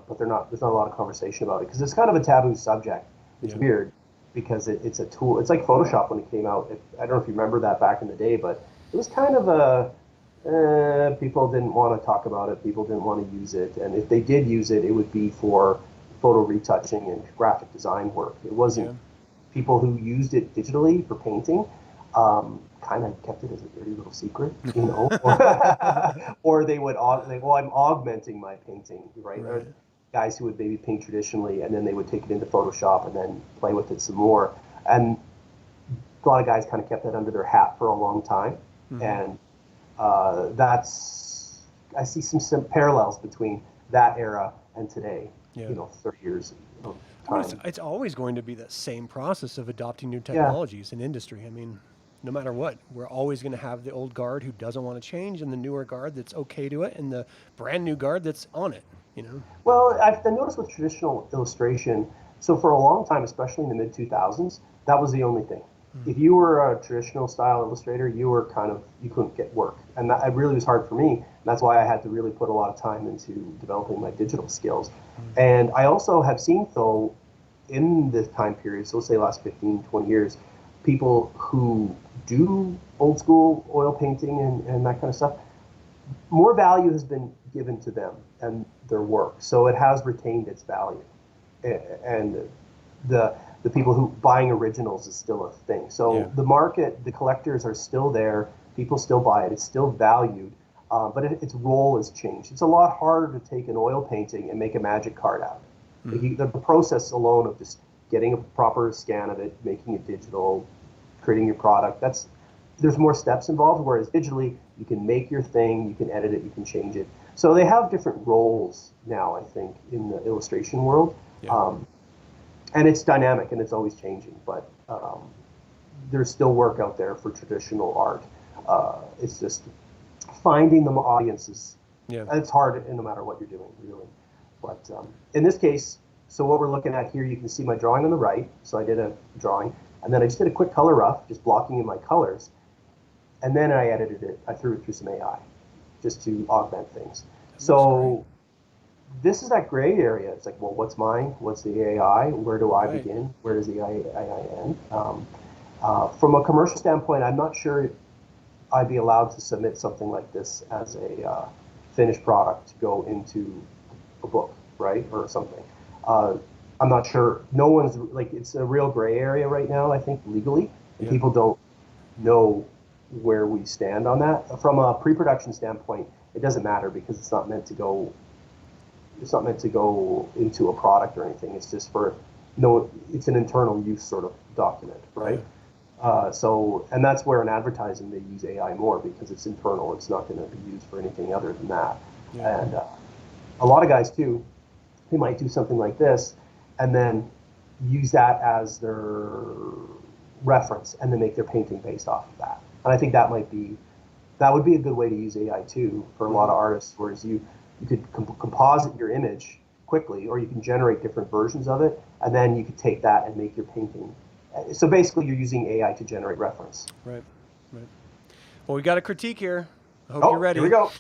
but they're not. There's not a lot of conversation about it because it's kind of a taboo subject. It's Yeah. weird because it's a tool. It's like Photoshop when it came out. I don't know if you remember that back in the day, but it was kind of a people didn't want to talk about it. People didn't want to use it, and if they did use it, it would be for photo retouching and graphic design work. It wasn't Yeah. people who used it digitally for painting kind of kept it as a dirty little secret, or they would well, I'm augmenting my painting, right? Or Right. guys who would maybe paint traditionally, and then they would take it into Photoshop and then play with it some more. And a lot of guys kind of kept that under their hat for a long time, Mm-hmm. and that's I see some parallels between that era and today. Yeah. 30 years of I mean, it's time. it's always going to be the same process of adopting new Yeah, technologies in industry. I mean, no matter what, we're always going to have the old guard who doesn't want to change, and the newer guard that's okay to it, and the brand new guard that's on it. You know. well, I've noticed with traditional illustration, so for a long time, especially in the mid 2000s, that was the only thing. Mm. If you were a traditional style illustrator, you couldn't get work. And that it really was hard for me. And that's why I had to really put a lot of time into developing my digital skills. Mm. And I also have seen, though, in this time period, so let's say last 15, 20 years, people who do old school oil painting and that kind of stuff, more value has been given to them and their work, so it has retained its value. And the people who buying originals is still a thing. Yeah. So the market, the collectors are still there. People still buy it. It's still valued, but its role has changed. It's a lot harder to take an oil painting and make a magic card out. Mm. The process alone of just getting a proper scan of it, making it digital, creating your product, there's more steps involved, whereas digitally you can make your thing, you can edit it, you can change it. So they have different roles now, I think, in the illustration world. Yeah. um, and it's dynamic and it's always changing, but there's still work out there for traditional art. It's just finding the audiences. Yeah. It's hard no matter what you're doing, really. But in this case, so what we're looking at here, you can see my drawing on the right. So I did a drawing, and then I just did a quick color rough, just blocking in my colors. And then I edited it. I threw it through some AI just to augment things. So this is that gray area. It's like, well, what's mine? What's the AI? Where do I begin? Where does the AI end? From a commercial standpoint, I'm not sure I'd be allowed to submit something like this as a finished product to go into a book, right, or something. I'm not sure. No one's like, it's a real gray area right now, I think, legally, and people don't know where we stand on that. From a pre-production standpoint, it doesn't matter because it's not meant to go. It's not meant to go into a product or anything. It's just for it's an internal use sort of document, right? So, and that's where in advertising they use AI more because it's internal. It's not going to be used for anything other than that. And a lot of guys too, they might do something like this and then use that as their reference and then make their painting based off of that. And I think that would be a good way to use AI too for a lot of artists, whereas you could composite your image quickly, or you can generate different versions of it, and then you could take that and make your painting. So basically, you're using AI to generate reference. Right. Well, we got a critique here. I hope you're ready. Here we go.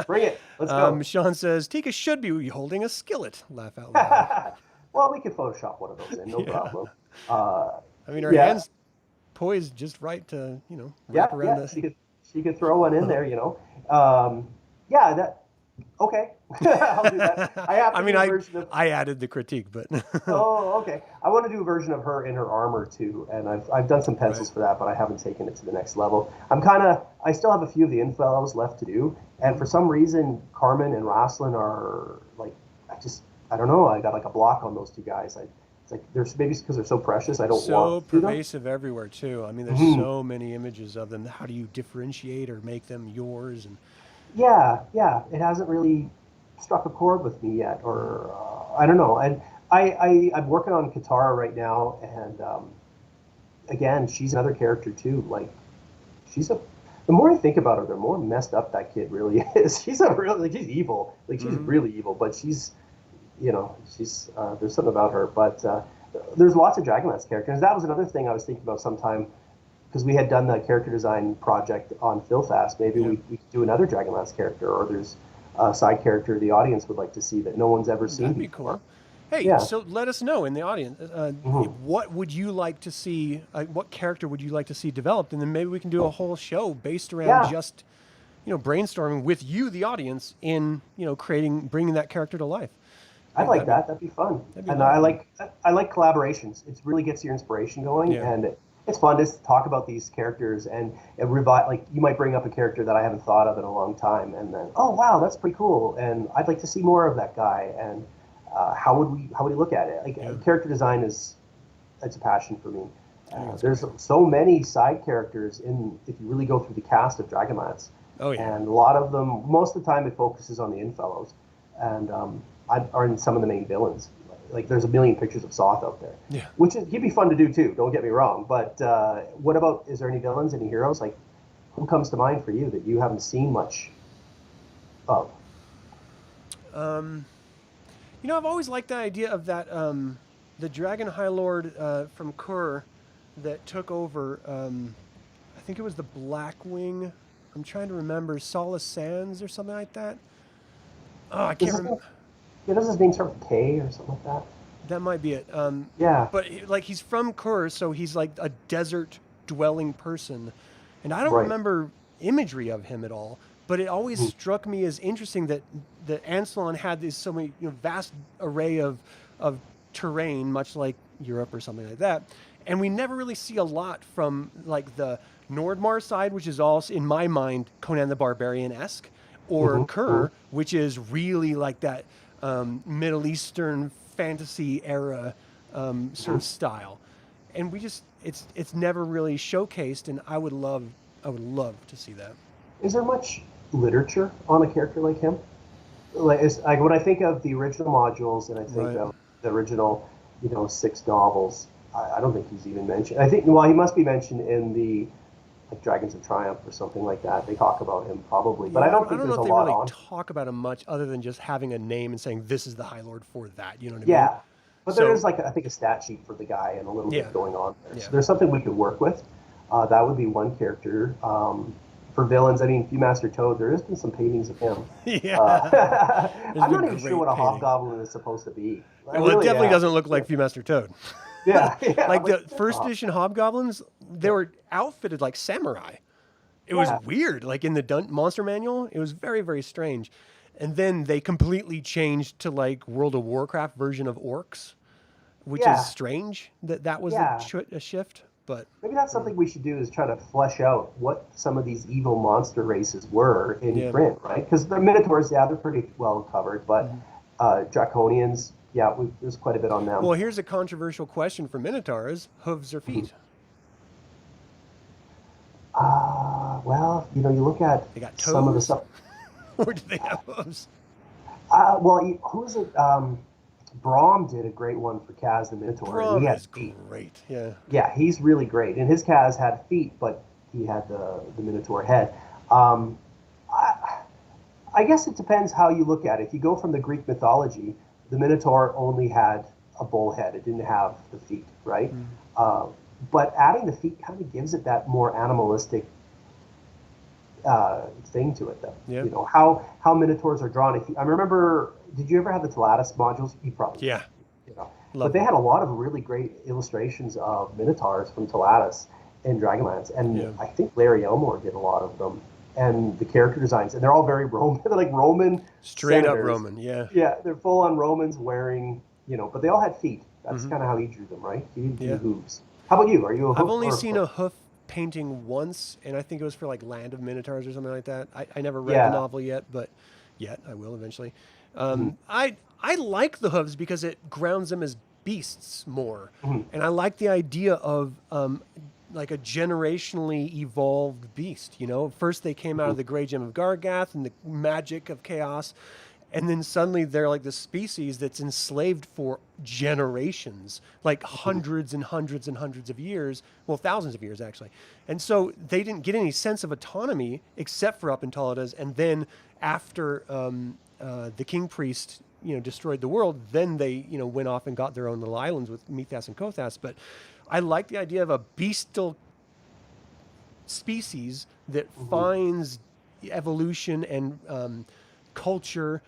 Bring it. Let's go. Sean says, Tika should be holding a skillet. Laugh out loud. Well, we could Photoshop one of those in, no problem. I mean, her hand's poised just right to, wrap around the... She could throw one in there, okay. I'll do that. I added the critique, but... Oh, okay. I want to do a version of her in her armor too, and I've done some pencils for that, but I haven't taken it to the next level. I still have a few of the infos left to do, and for some reason, Carmen and Roslyn are like, I don't know, I got like a block on those two guys. It's like maybe because they're so precious, I don't want to. So pervasive everywhere too. I mean, there's so many images of them. How do you differentiate or make them yours? And yeah, it hasn't really struck a chord with me yet, or I don't know. And I'm working on Katara right now, and again, she's another character too. Like, the more I think about her, the more messed up that kid really is. She's she's evil. Like, she's really evil, but she's there's something about her. But there's lots of Dragonlance characters. That was another thing I was thinking about sometime, because we had done the character design project on PhilFast. Maybe we could do another Dragonlance character, or there's a side character the audience would like to see that no one's ever seen. That'd be cool. Hey, so let us know in the audience, what would you like to see, what character would you like to see developed? And then maybe we can do a whole show based around just, brainstorming with you, the audience, in, bringing that character to life. I'd like that. That'd be fun. And I like collaborations. It really gets your inspiration going, and it's fun to talk about these characters and revive. Like, you might bring up a character that I haven't thought of in a long time, and then, oh wow, that's pretty cool, and I'd like to see more of that guy. And how would we look at it? Like, character design it's a passion for me. There's so many side characters if you really go through the cast of Dragonlance. Oh yeah. And a lot of them, most of the time, it focuses on the Infellows, and are in some of the main villains. Like, there's a million pictures of Soth out there. Yeah. He'd be fun to do too, don't get me wrong. But what about, is there any villains, any heroes? Like, who comes to mind for you that you haven't seen much of? I've always liked the idea of that, the Dragon High Lord from Kur that took over, I think it was the Blackwing. I'm trying to remember, Solace Sands or something like that. Oh, I can't remember. Does his name start with K or something like that? That might be it. But he's from Kur, so he's like a desert-dwelling person, and I don't remember imagery of him at all. But it always struck me as interesting that Ansalon had this so many vast array of terrain, much like Europe or something like that, and we never really see a lot from like the Nordmar side, which is also in my mind Conan the Barbarian-esque, or Kur, which is really like that. Middle Eastern fantasy era sort of style, and it's never really showcased, and I would love to see that. Is there much literature on a character like him? Like when I think of the original modules, and I think of the original 6 novels, I don't think he's even mentioned. I think, well, he must be mentioned in the like Dragons of Triumph or something like that. They talk about him probably, but Yeah, I don't think know there's if a they lot really on. talk about him much other than just having a name and saying this is the High Lord for that. You know what I mean? Yeah, but there So is like I think a stat sheet for the guy and a little yeah, bit going on there. yeah, So there's something we could work with. That would be one character. For villains, I mean, Viewmaster Toad. There has been some paintings of him. yeah. There's I'm been not even sure what great a painting. hobgoblin is supposed to be. I Well, it really definitely am. doesn't look like Viewmaster Toad. Yeah, yeah. I'm Like like, the first edition hobgoblins, they were outfitted like samurai. It was yeah, weird. Like in the monster manual, it was very, very strange. And then they completely changed to like World of Warcraft version of orcs, which is yeah, strange that that was yeah. a shift. But Maybe that's something we should do is try to flesh out what some of these evil monster races were in yeah. Krynn, right? Because the Minotaurs, yeah, they're pretty well covered, but Mhm. Draconians, yeah, there's quite a bit on them. Well, here's a controversial question for Minotaurs: hooves or Mhm. feet? Well, you look at They got some of the toes, stuff. or do they have hooves? Well, who is it? Brahm did a great one for Kaz the Minotaur, and he Braum had is feet. great. Yeah. Yeah, he's really great. And his Kaz had feet, but he had the Minotaur head. Um, I, I guess it depends how you look at it. If you go from the Greek mythology, the Minotaur only had a bull head; it didn't have the feet, right? Mm. Uh, but adding the feet kind of gives it that more animalistic thing to it, though. Yeah. How Minotaurs are drawn. I remember, did you ever have the Talatus modules? You probably did. Yeah. But Love they them. had a lot of really great illustrations of Minotaurs from Talatus and Dragonlance, and Yeah. I think Larry Elmore did a lot of them. And the character designs, and they're all very Roman. They're like Roman Straight up senators. Roman. Yeah. Yeah, they're full on Romans wearing, but they all had feet. That's Hmm. kind of how he drew them, right? He didn't do Yeah. hooves. How about you? Are you a I've hoof only or a seen foot? a hoof painting once, and I think it was for like Land of Minotaurs or something like that. I never read the Yeah. novel yet, but yet I will eventually. Hmm. I like the hooves because it grounds them as beasts more, Hmm. and I like the idea of like a generationally evolved beast. First they came out Hmm. of the Grey Gem of Gargath and the magic of chaos, and then suddenly they're like this species that's enslaved for generations, like Hmm. hundreds and hundreds and hundreds of years, well, thousands of years actually. And so they didn't get any sense of autonomy except for up in Taladas. And then after the king priest, destroyed the world, then they, went off and got their own little islands with Mithas and Kothas. But I like the idea of a bestial species that Hmm. finds evolution and culture,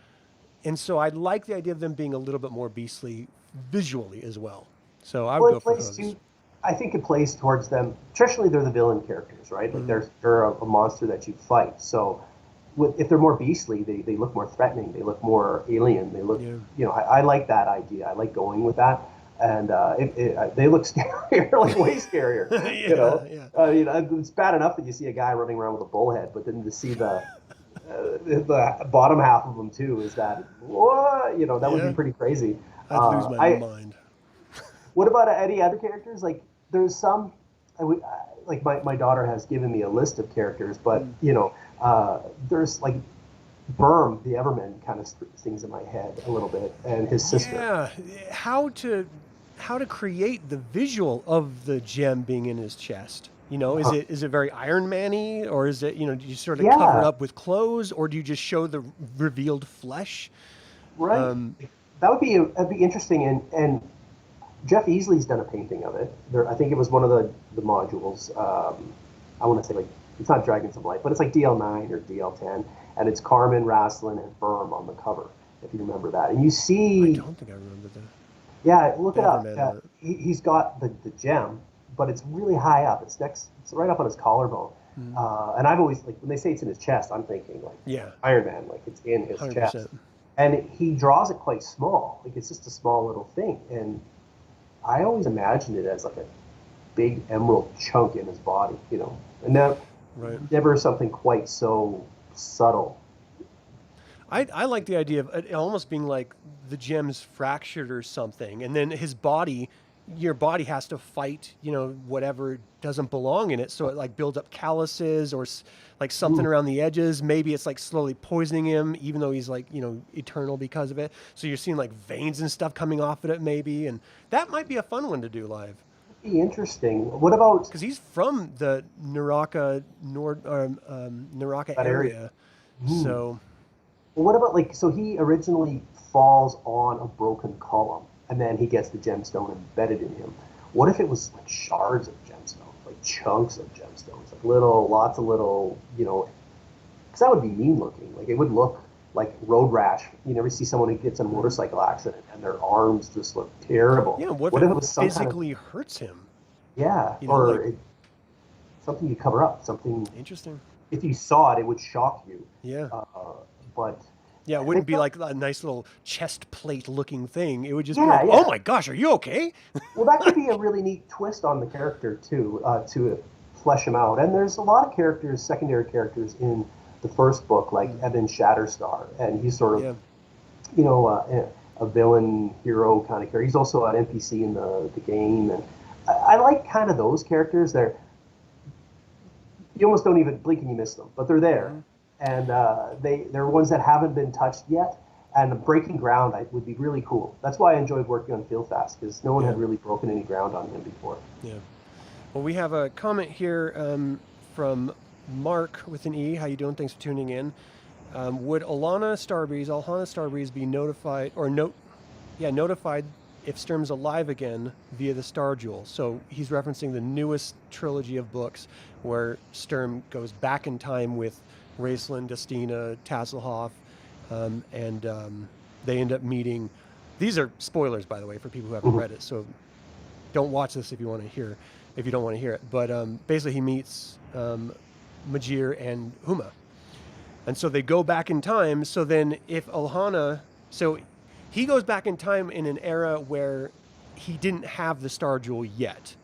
and so I like the idea of them being a little bit more beastly visually as well. So I would Well, go it for plays hooves. too. I think it plays towards them. Traditionally, they're the villain characters, right? Like Hmm. they're a monster that you fight. So, if they're more beastly, they look more threatening. They look more alien. They look, Yeah. I like that idea. I like going with that, and they look scarier, like way scarier. You Yeah. know, Yeah. it's bad enough that you see a guy running around with a bullhead, but then to see the bottom half of them too is that what that would be Yeah. pretty crazy. I'd lose my I mind. What about any other characters? Like there's some, like my daughter has given me a list of characters, but Mm. there's like Berm, the Everman, kind of stings in my head a little bit, and his sister. Yeah. How to create the visual of the gem being in his chest? Is it very Iron Man-y, or is it, do you sort of cover it Yeah, up with clothes, or do you just show the revealed flesh? right. Um, That'd be interesting, and Jeff Easley's done a painting of it. I think it was one of the modules. I want to say like it's not Dragons of Light, but it's like DL9 or DL10, and it's Carmen, Rasslin, and Berm on the cover, if you remember that. And you I see, don't think I remember yeah, look the it up. Everman on it. He's got the gem, but it's really high up. It's right up on his collarbone. Mm. And I've always like when they say it's in his chest, I'm thinking like Yeah, Iron Man, like it's in his chest. 100%. And he draws it quite small, like it's just a small little thing. And I always imagined it as like a big emerald chunk in his body, and Right. never something quite so subtle. I like the idea of it almost being like the gem's fractured or something, and then your body has to fight, whatever doesn't belong in it. So it like builds up calluses or like something Mm, around the edges. Maybe it's like slowly poisoning him, even though he's like, eternal because of it. So you're seeing like veins and stuff coming off of it, maybe, and that might be a fun one to do live. Be interesting. What about Because he's from the Naraka that area? area. Hmm. So, Well, what about like so he originally falls on a broken column and then he gets the gemstone embedded in him. What if it was like shards of gemstones, like chunks of gemstones, like little, lots of little, because that would be mean looking. Like it would look like road rash. You never see someone who gets in a motorcycle accident and their arms just look terrible. yeah, what What if if it it was some kind of, physically hurts him? yeah, Like, something you cover up, something. interesting. If you saw it, it would shock you. Yeah. Uh, but Yeah, it they wouldn't be thought, like a nice little chest plate looking thing. It would just be yeah, like, oh yeah. my gosh, are you okay? Well, that could be a really neat twist on the character too, to flesh him out. And there's a lot of characters, secondary characters in the first book, like Evan Shatterstar, and he's sort of, Yeah. a villain hero kind of character. He's also an NPC in the game, and I like kind of those characters. You almost don't even blink and you miss them, but they're there, Hmm. and they're ones that haven't been touched yet. And breaking ground would be really cool. That's why I enjoyed working on Feel Fast because no one Yeah. had really broken any ground on him before. Yeah. Well, we have a comment here from Mark with an E. How you doing? Thanks for tuning in. Would Alhana Starbreeze be notified notified if Sturm's alive again via the Star Jewel? So he's referencing the newest trilogy of books where Sturm goes back in time with Raistlin, Destina, Tasselhoff, and they end up meeting. These are spoilers, by the way, for people who haven't Mhm. read it. So don't watch this if you don't want to hear it. But basically, he meets Majir and Huma, and so they go back in time. So then, if Alhana, so he goes back in time in an era where he didn't have the Star Jewel yet.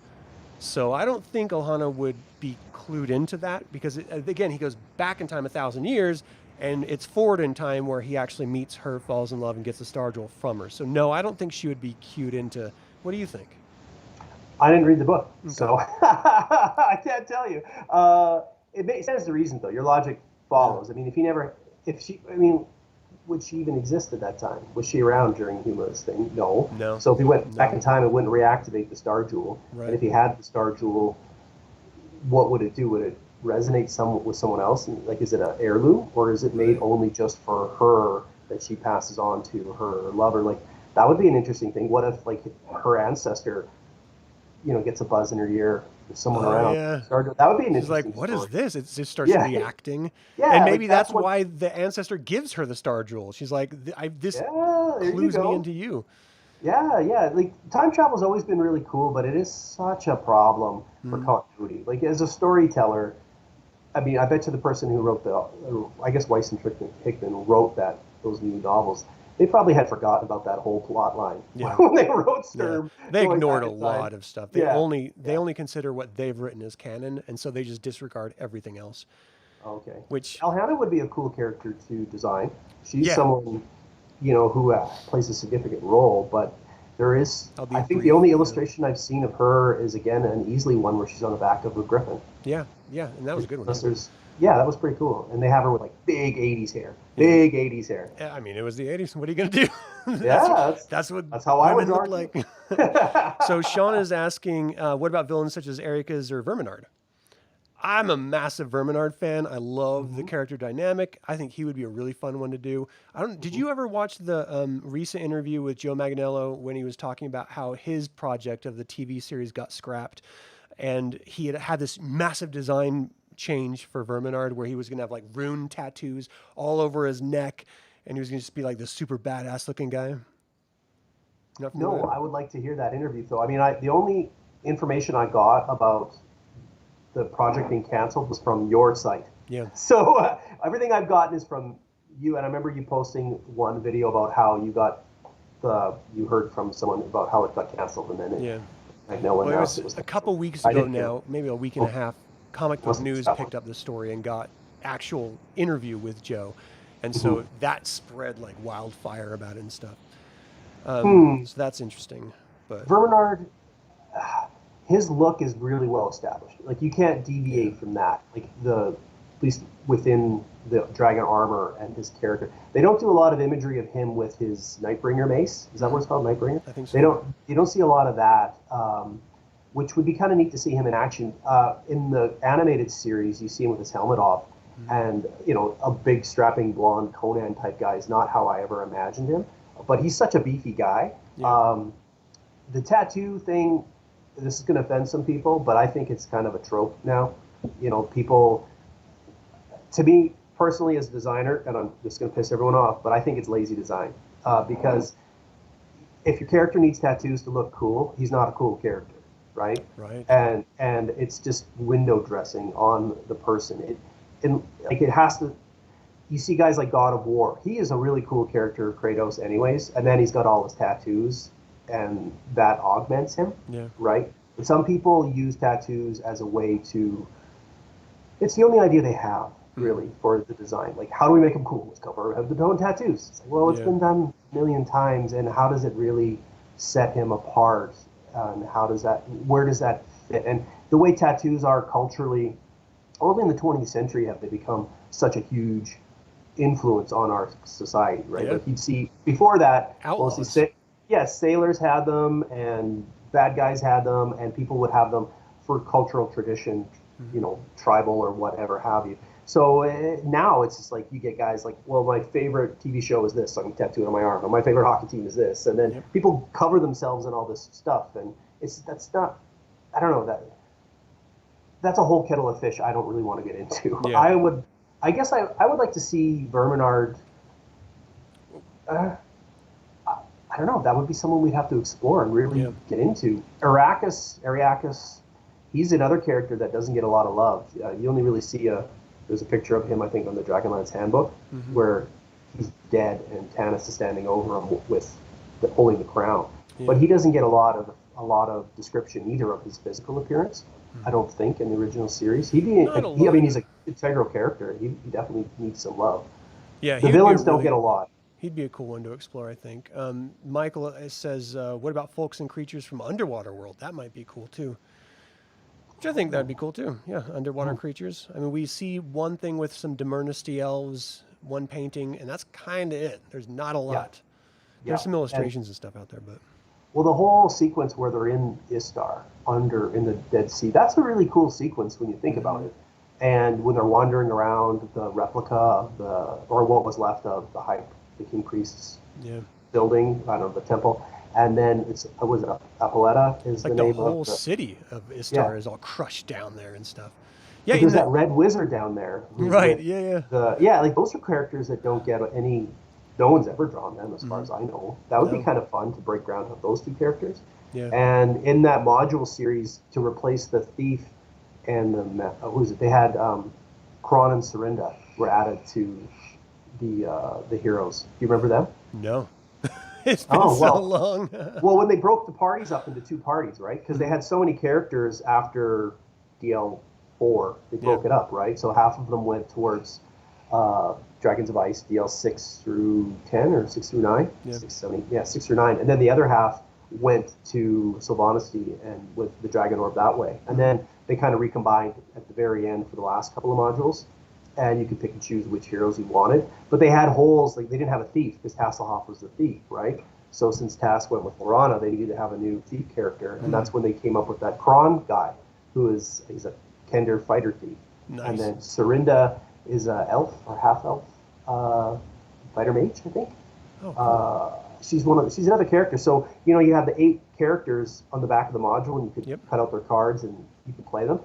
So I don't think Alhana would be clued into that because again, he goes back in time 1,000 years, and it's forward in time where he actually meets her, falls in love, and gets the Star Jewel from her. So no, I don't think she would be cued into. What do you think? I didn't read the book, Okay. so I can't tell you. It makes sense. The reason, though, your logic Yeah. follows. I mean, if she, I mean, would she even exist at that time? Was she around during Huma's thing? No. No. So if he went back No. in time, it wouldn't reactivate the Star Jewel. And Right. if he had the Star Jewel, what would it do? Would it resonate with someone else? And, like, is it an heirloom, or is it made Right. only just for her that she passes on to her lover? Like, that would be an interesting thing. What if, like, her ancestor, gets a buzz in her ear? There's someone Oh around. yeah. That would be an She's like, interesting "What is story. this?" It just starts Yeah, reacting, and yeah. maybe Like that's that's what. why the ancestor gives her the Star Jewel. She's like, "This Yeah, there you clues me go. into you." Yeah, yeah. Like time travel's always been really cool, but it is such a problem for Mm, continuity. Like as a storyteller, I mean, I bet you the person who wrote I guess Weiss and Hickman wrote those new novels. They probably had forgotten about that whole plot line yeah, when they wrote yeah. Sturm They going ignored back a in time. lot of stuff. They Yeah, only they yeah. only consider what they've written as canon, and so they just disregard everything else. Okay. Which, Alhana would be a cool character to design. She's yeah, someone, who plays a significant role, but I'll be I think the brief. only Yeah, illustration I've seen of her is again an easily one where she's on the back of a griffin. yeah, yeah, and that was a good one Unless too. yeah, that was pretty cool. And they have her with like big 80s hair. Yeah. Big 80s hair. Yeah, I mean, it was the '80s. What are you gonna do? Yeah, That's what that's how I would women draw look it like. too. So Sean is asking, what about villains such as Erika's or Verminard? I'm a massive Verminard fan. I love the Hmm. character dynamic. I think he would be a really fun one to do. I don't. Did Hmm. you ever watch the recent interview with Joe Manganiello when he was talking about how his project of the TV series got scrapped, and he had this massive design change for Verminard where he was going to have like rune tattoos all over his neck, and he was going to just be like this super badass looking guy. Not familiar No, with that? I would like to hear that interview though. I mean, the only information I got about the project being canceled was from your site. Yeah. So everything I've gotten is from you, and I remember you posting one video about how you heard from someone about how it got canceled, and then Yeah. like no one Well, it else was it was a canceled. couple weeks I ago didn't hear. now, maybe a week and a Oh, half. Comic Book must have News that one. picked up the story and got actual interview with Joe, and so Mhm. that spread like wildfire about it and stuff. Hmm. So that's interesting. But Verminard, his look is really well established. Like you can't yeah, deviate from that. Like at least within the dragon armor and his character, they don't do a lot of imagery of him with his Nightbringer mace. Is that what hmm, it's called, Nightbringer? I think They so. don't. You don't see a lot of that. which would be kind of neat to see him in action. In the animated series, you see him with his helmet off, and a big strapping blonde Conan type guy is not how I ever imagined him. But he's such a beefy guy. Yeah. The tattoo thing, this is going to offend some people, but I think it's kind of a trope now. People, to me personally as a designer, and I'm just going to piss everyone off, but I think it's lazy design because if your character needs tattoos to look cool, he's not a cool character, right? Right. And it's just window dressing on the person. It has to. You see guys like God of War. He is a really cool character, Kratos, anyways, and then he's got all his tattoos, and that augments him, right? But some people use tattoos as a way to. It's the only idea they have, really, for the design. Like, how do we make them cool? Let's cover head to toe in tattoos. It's like, well, it's been done a million times, and how does it really set him apart? And where does that fit? And the way tattoos are culturally, only in the 20th century have they become such a huge influence on our society, right? Like you'd see before that, Outlaws. sailors had them, and bad guys had them, and people would have them for cultural tradition, tribal or whatever have you. So now it's just like you get guys like, well, my favorite TV show is this, so I'm tattooed on my arm. Or my favorite hockey team is this, and then people cover themselves in all this stuff, and that's not. I don't know that. That's a whole kettle of fish I don't really want to get into. Yeah. I guess I would like to see Verminard. I don't know. That would be someone we'd have to explore and really get into. Ariakis, he's another character that doesn't get a lot of love. You only really see there's a picture of him, I think, on the Dragonlance Handbook, where he's dead and Tanis is standing over him holding the crown. Yeah. But he doesn't get a lot of description either of his physical appearance. I don't think in the original series he's an integral character. He definitely needs some love. Yeah, the villains don't get a lot. He'd be a cool one to explore, I think. Michael says, "What about folks and creatures from underwater world? That might be cool too." Which I think that'd be cool too. Yeah, underwater creatures. I mean, we see one thing with some Demurnisty elves, one painting, and that's kind of it. There's not a lot. There's some illustrations and stuff out there, but. Well, the whole sequence where they're in Istar, in the Dead Sea, that's a really cool sequence when you think about it. And when they're wandering around the replica of or what was left of the King Priest's building, I don't know, the temple. And then Apoleta is like the name of the whole city of Istar is all crushed down there and stuff. Yeah, there's that red wizard down there. Right, like those are characters that don't get any. No one's ever drawn them, as far as I know. That would be kind of fun to break ground of those two characters. Yeah. And in that module series, to replace the thief and they had Krynn and Serinda were added to the heroes. Do you remember them? No. It's been so long. Well, when they broke the parties up into two parties, right? Because they had so many characters after DL4, they broke it up, right? So half of them went towards Dragons of Ice, DL 6 through 10 or 6 through 9? 6 through 9. And then the other half went to Sylvanesty and with the Dragon Orb that way. And then they kind of recombined at the very end for the last couple of modules. And you could pick and choose which heroes you wanted. But they had holes, like they didn't have a thief because Hasselhoff was the thief, right? So since Tas went with Lorana, they needed to have a new thief character. And that's when they came up with that Krynn guy, he's a Kender fighter thief. Nice. And then Serinda is an elf or half-elf fighter mage, I think. Oh, cool. She's another character. So, you have the 8 characters on the back of the module, and you could cut out their cards and you can play them.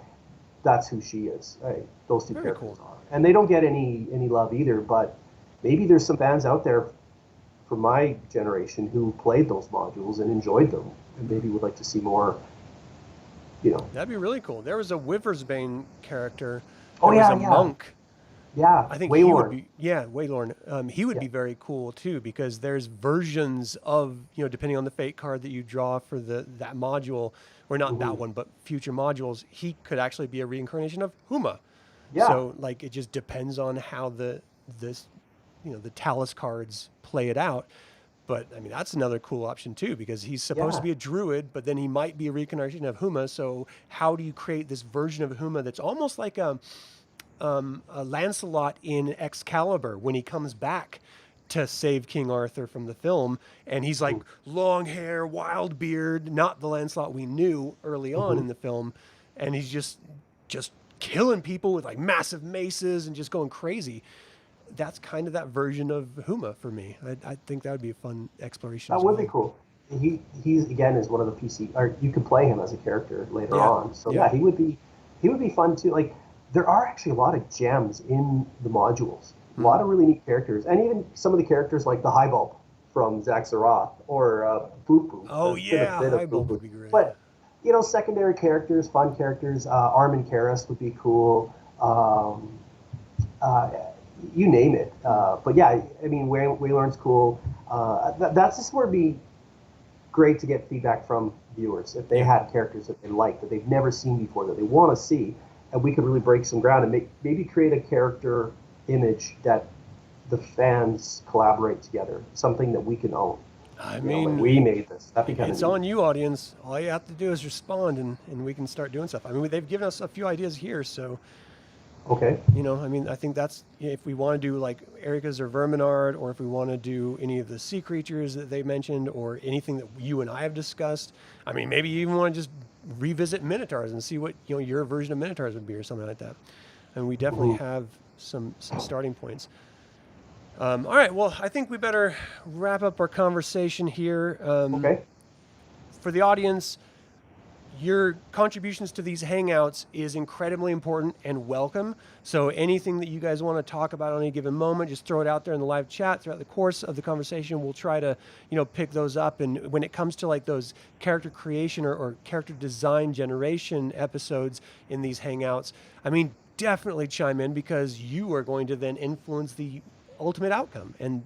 That's who she is. Right? Those two characters are. And they don't get any love either, but maybe there's some fans out there from my generation who played those modules and enjoyed them, and maybe would like to see more, That'd be really cool. There was a Withersbane character. There was a monk. Yeah, I think Waylorn. He would be, Waylorn. He would be very cool too, because there's versions of, depending on the fate card that you draw for that module, or not that one, but future modules, he could actually be a reincarnation of Huma. Yeah. So it just depends on how the Talus cards play it out. But I mean, that's another cool option too, because he's supposed to be a druid, but then he might be a reincarnation of Huma. So how do you create this version of Huma that's almost like a Lancelot in Excalibur when he comes back to save King Arthur from the film, and he's like long hair, wild beard, not the Lancelot we knew early on in the film, and he's just killing people with like massive maces and just going crazy. That's kind of that version of Huma for me. I think that would be a fun exploration. That would be cool. He's again is one of the PC, or you could play him as a character later on. So yeah, he would be fun too. Like there are actually a lot of gems in the modules, a lot of really neat characters, and even some of the characters like the Highbulb from Zaxxarath or Boo. Oh yeah, Highbulb would be great. But you know, secondary characters, fun characters. Armin Karras would be cool. You name it. But yeah, I mean, Waylorn's cool. That's just where it'd be great to get feedback from viewers if they had characters that they like, that they've never seen before, that they want to see, and we could really break some ground and maybe create a character image that the fans collaborate together, something that we can own. I mean, we made this. That'd be kind of it's on you, audience. All you have to do is respond, and we can start doing stuff. I mean, they've given us a few ideas here, so. Okay. You know, I mean, I think that's, if we want to do like Erica's or Verminard, or if we want to do any of the sea creatures that they mentioned, or anything that you and I have discussed. I mean, maybe you even want to just revisit Minotaurs and see what, you know, your version of Minotaurs would be or something like that. And we definitely have some starting points. All right, well, I think we better wrap up our conversation here. Okay. For the audience, your contributions to these hangouts is incredibly important and welcome. So anything that you guys want to talk about on any given moment, just throw it out there in the live chat throughout the course of the conversation. We'll try to, you know, pick those up. And when it comes to like those character creation or character design generation episodes in these hangouts, I mean, definitely chime in, because you are going to then influence the ultimate outcome. And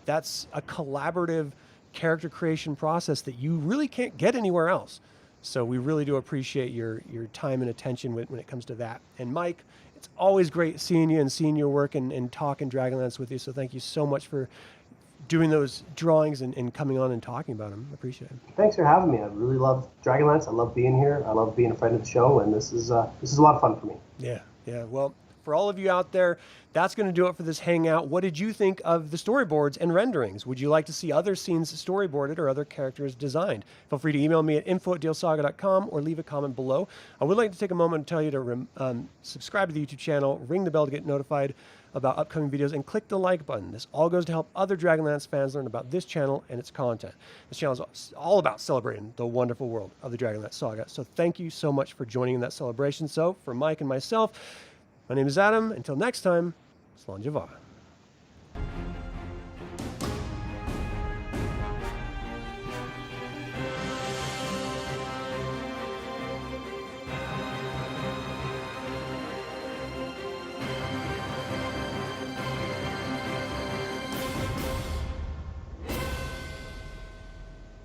that's a collaborative character creation process that you really can't get anywhere else. So we really do appreciate your time and attention when it comes to that. And Mike, it's always great seeing you and seeing your work and talking Dragonlance with you. So thank you so much for doing those drawings and coming on and talking about them. I appreciate it. Thanks for having me. I really love Dragonlance. I love being here. I love being a friend of the show, and this is a lot of fun for me. Yeah. Well, for all of you out there, that's going to do it for this hangout. What did you think of the storyboards and renderings? Would you like to see other scenes storyboarded or other characters designed? Feel free to email me at info@dealsaga.com or leave a comment below. I would like to take a moment to tell you to subscribe to the YouTube channel, ring the bell to get notified about upcoming videos, and click the like button. This all goes to help other Dragonlance fans learn about this channel and its content. This channel is all about celebrating the wonderful world of the Dragonlance Saga. So thank you so much for joining in that celebration. So for Mike and myself, my name is Adam. Until next time, Slán Java.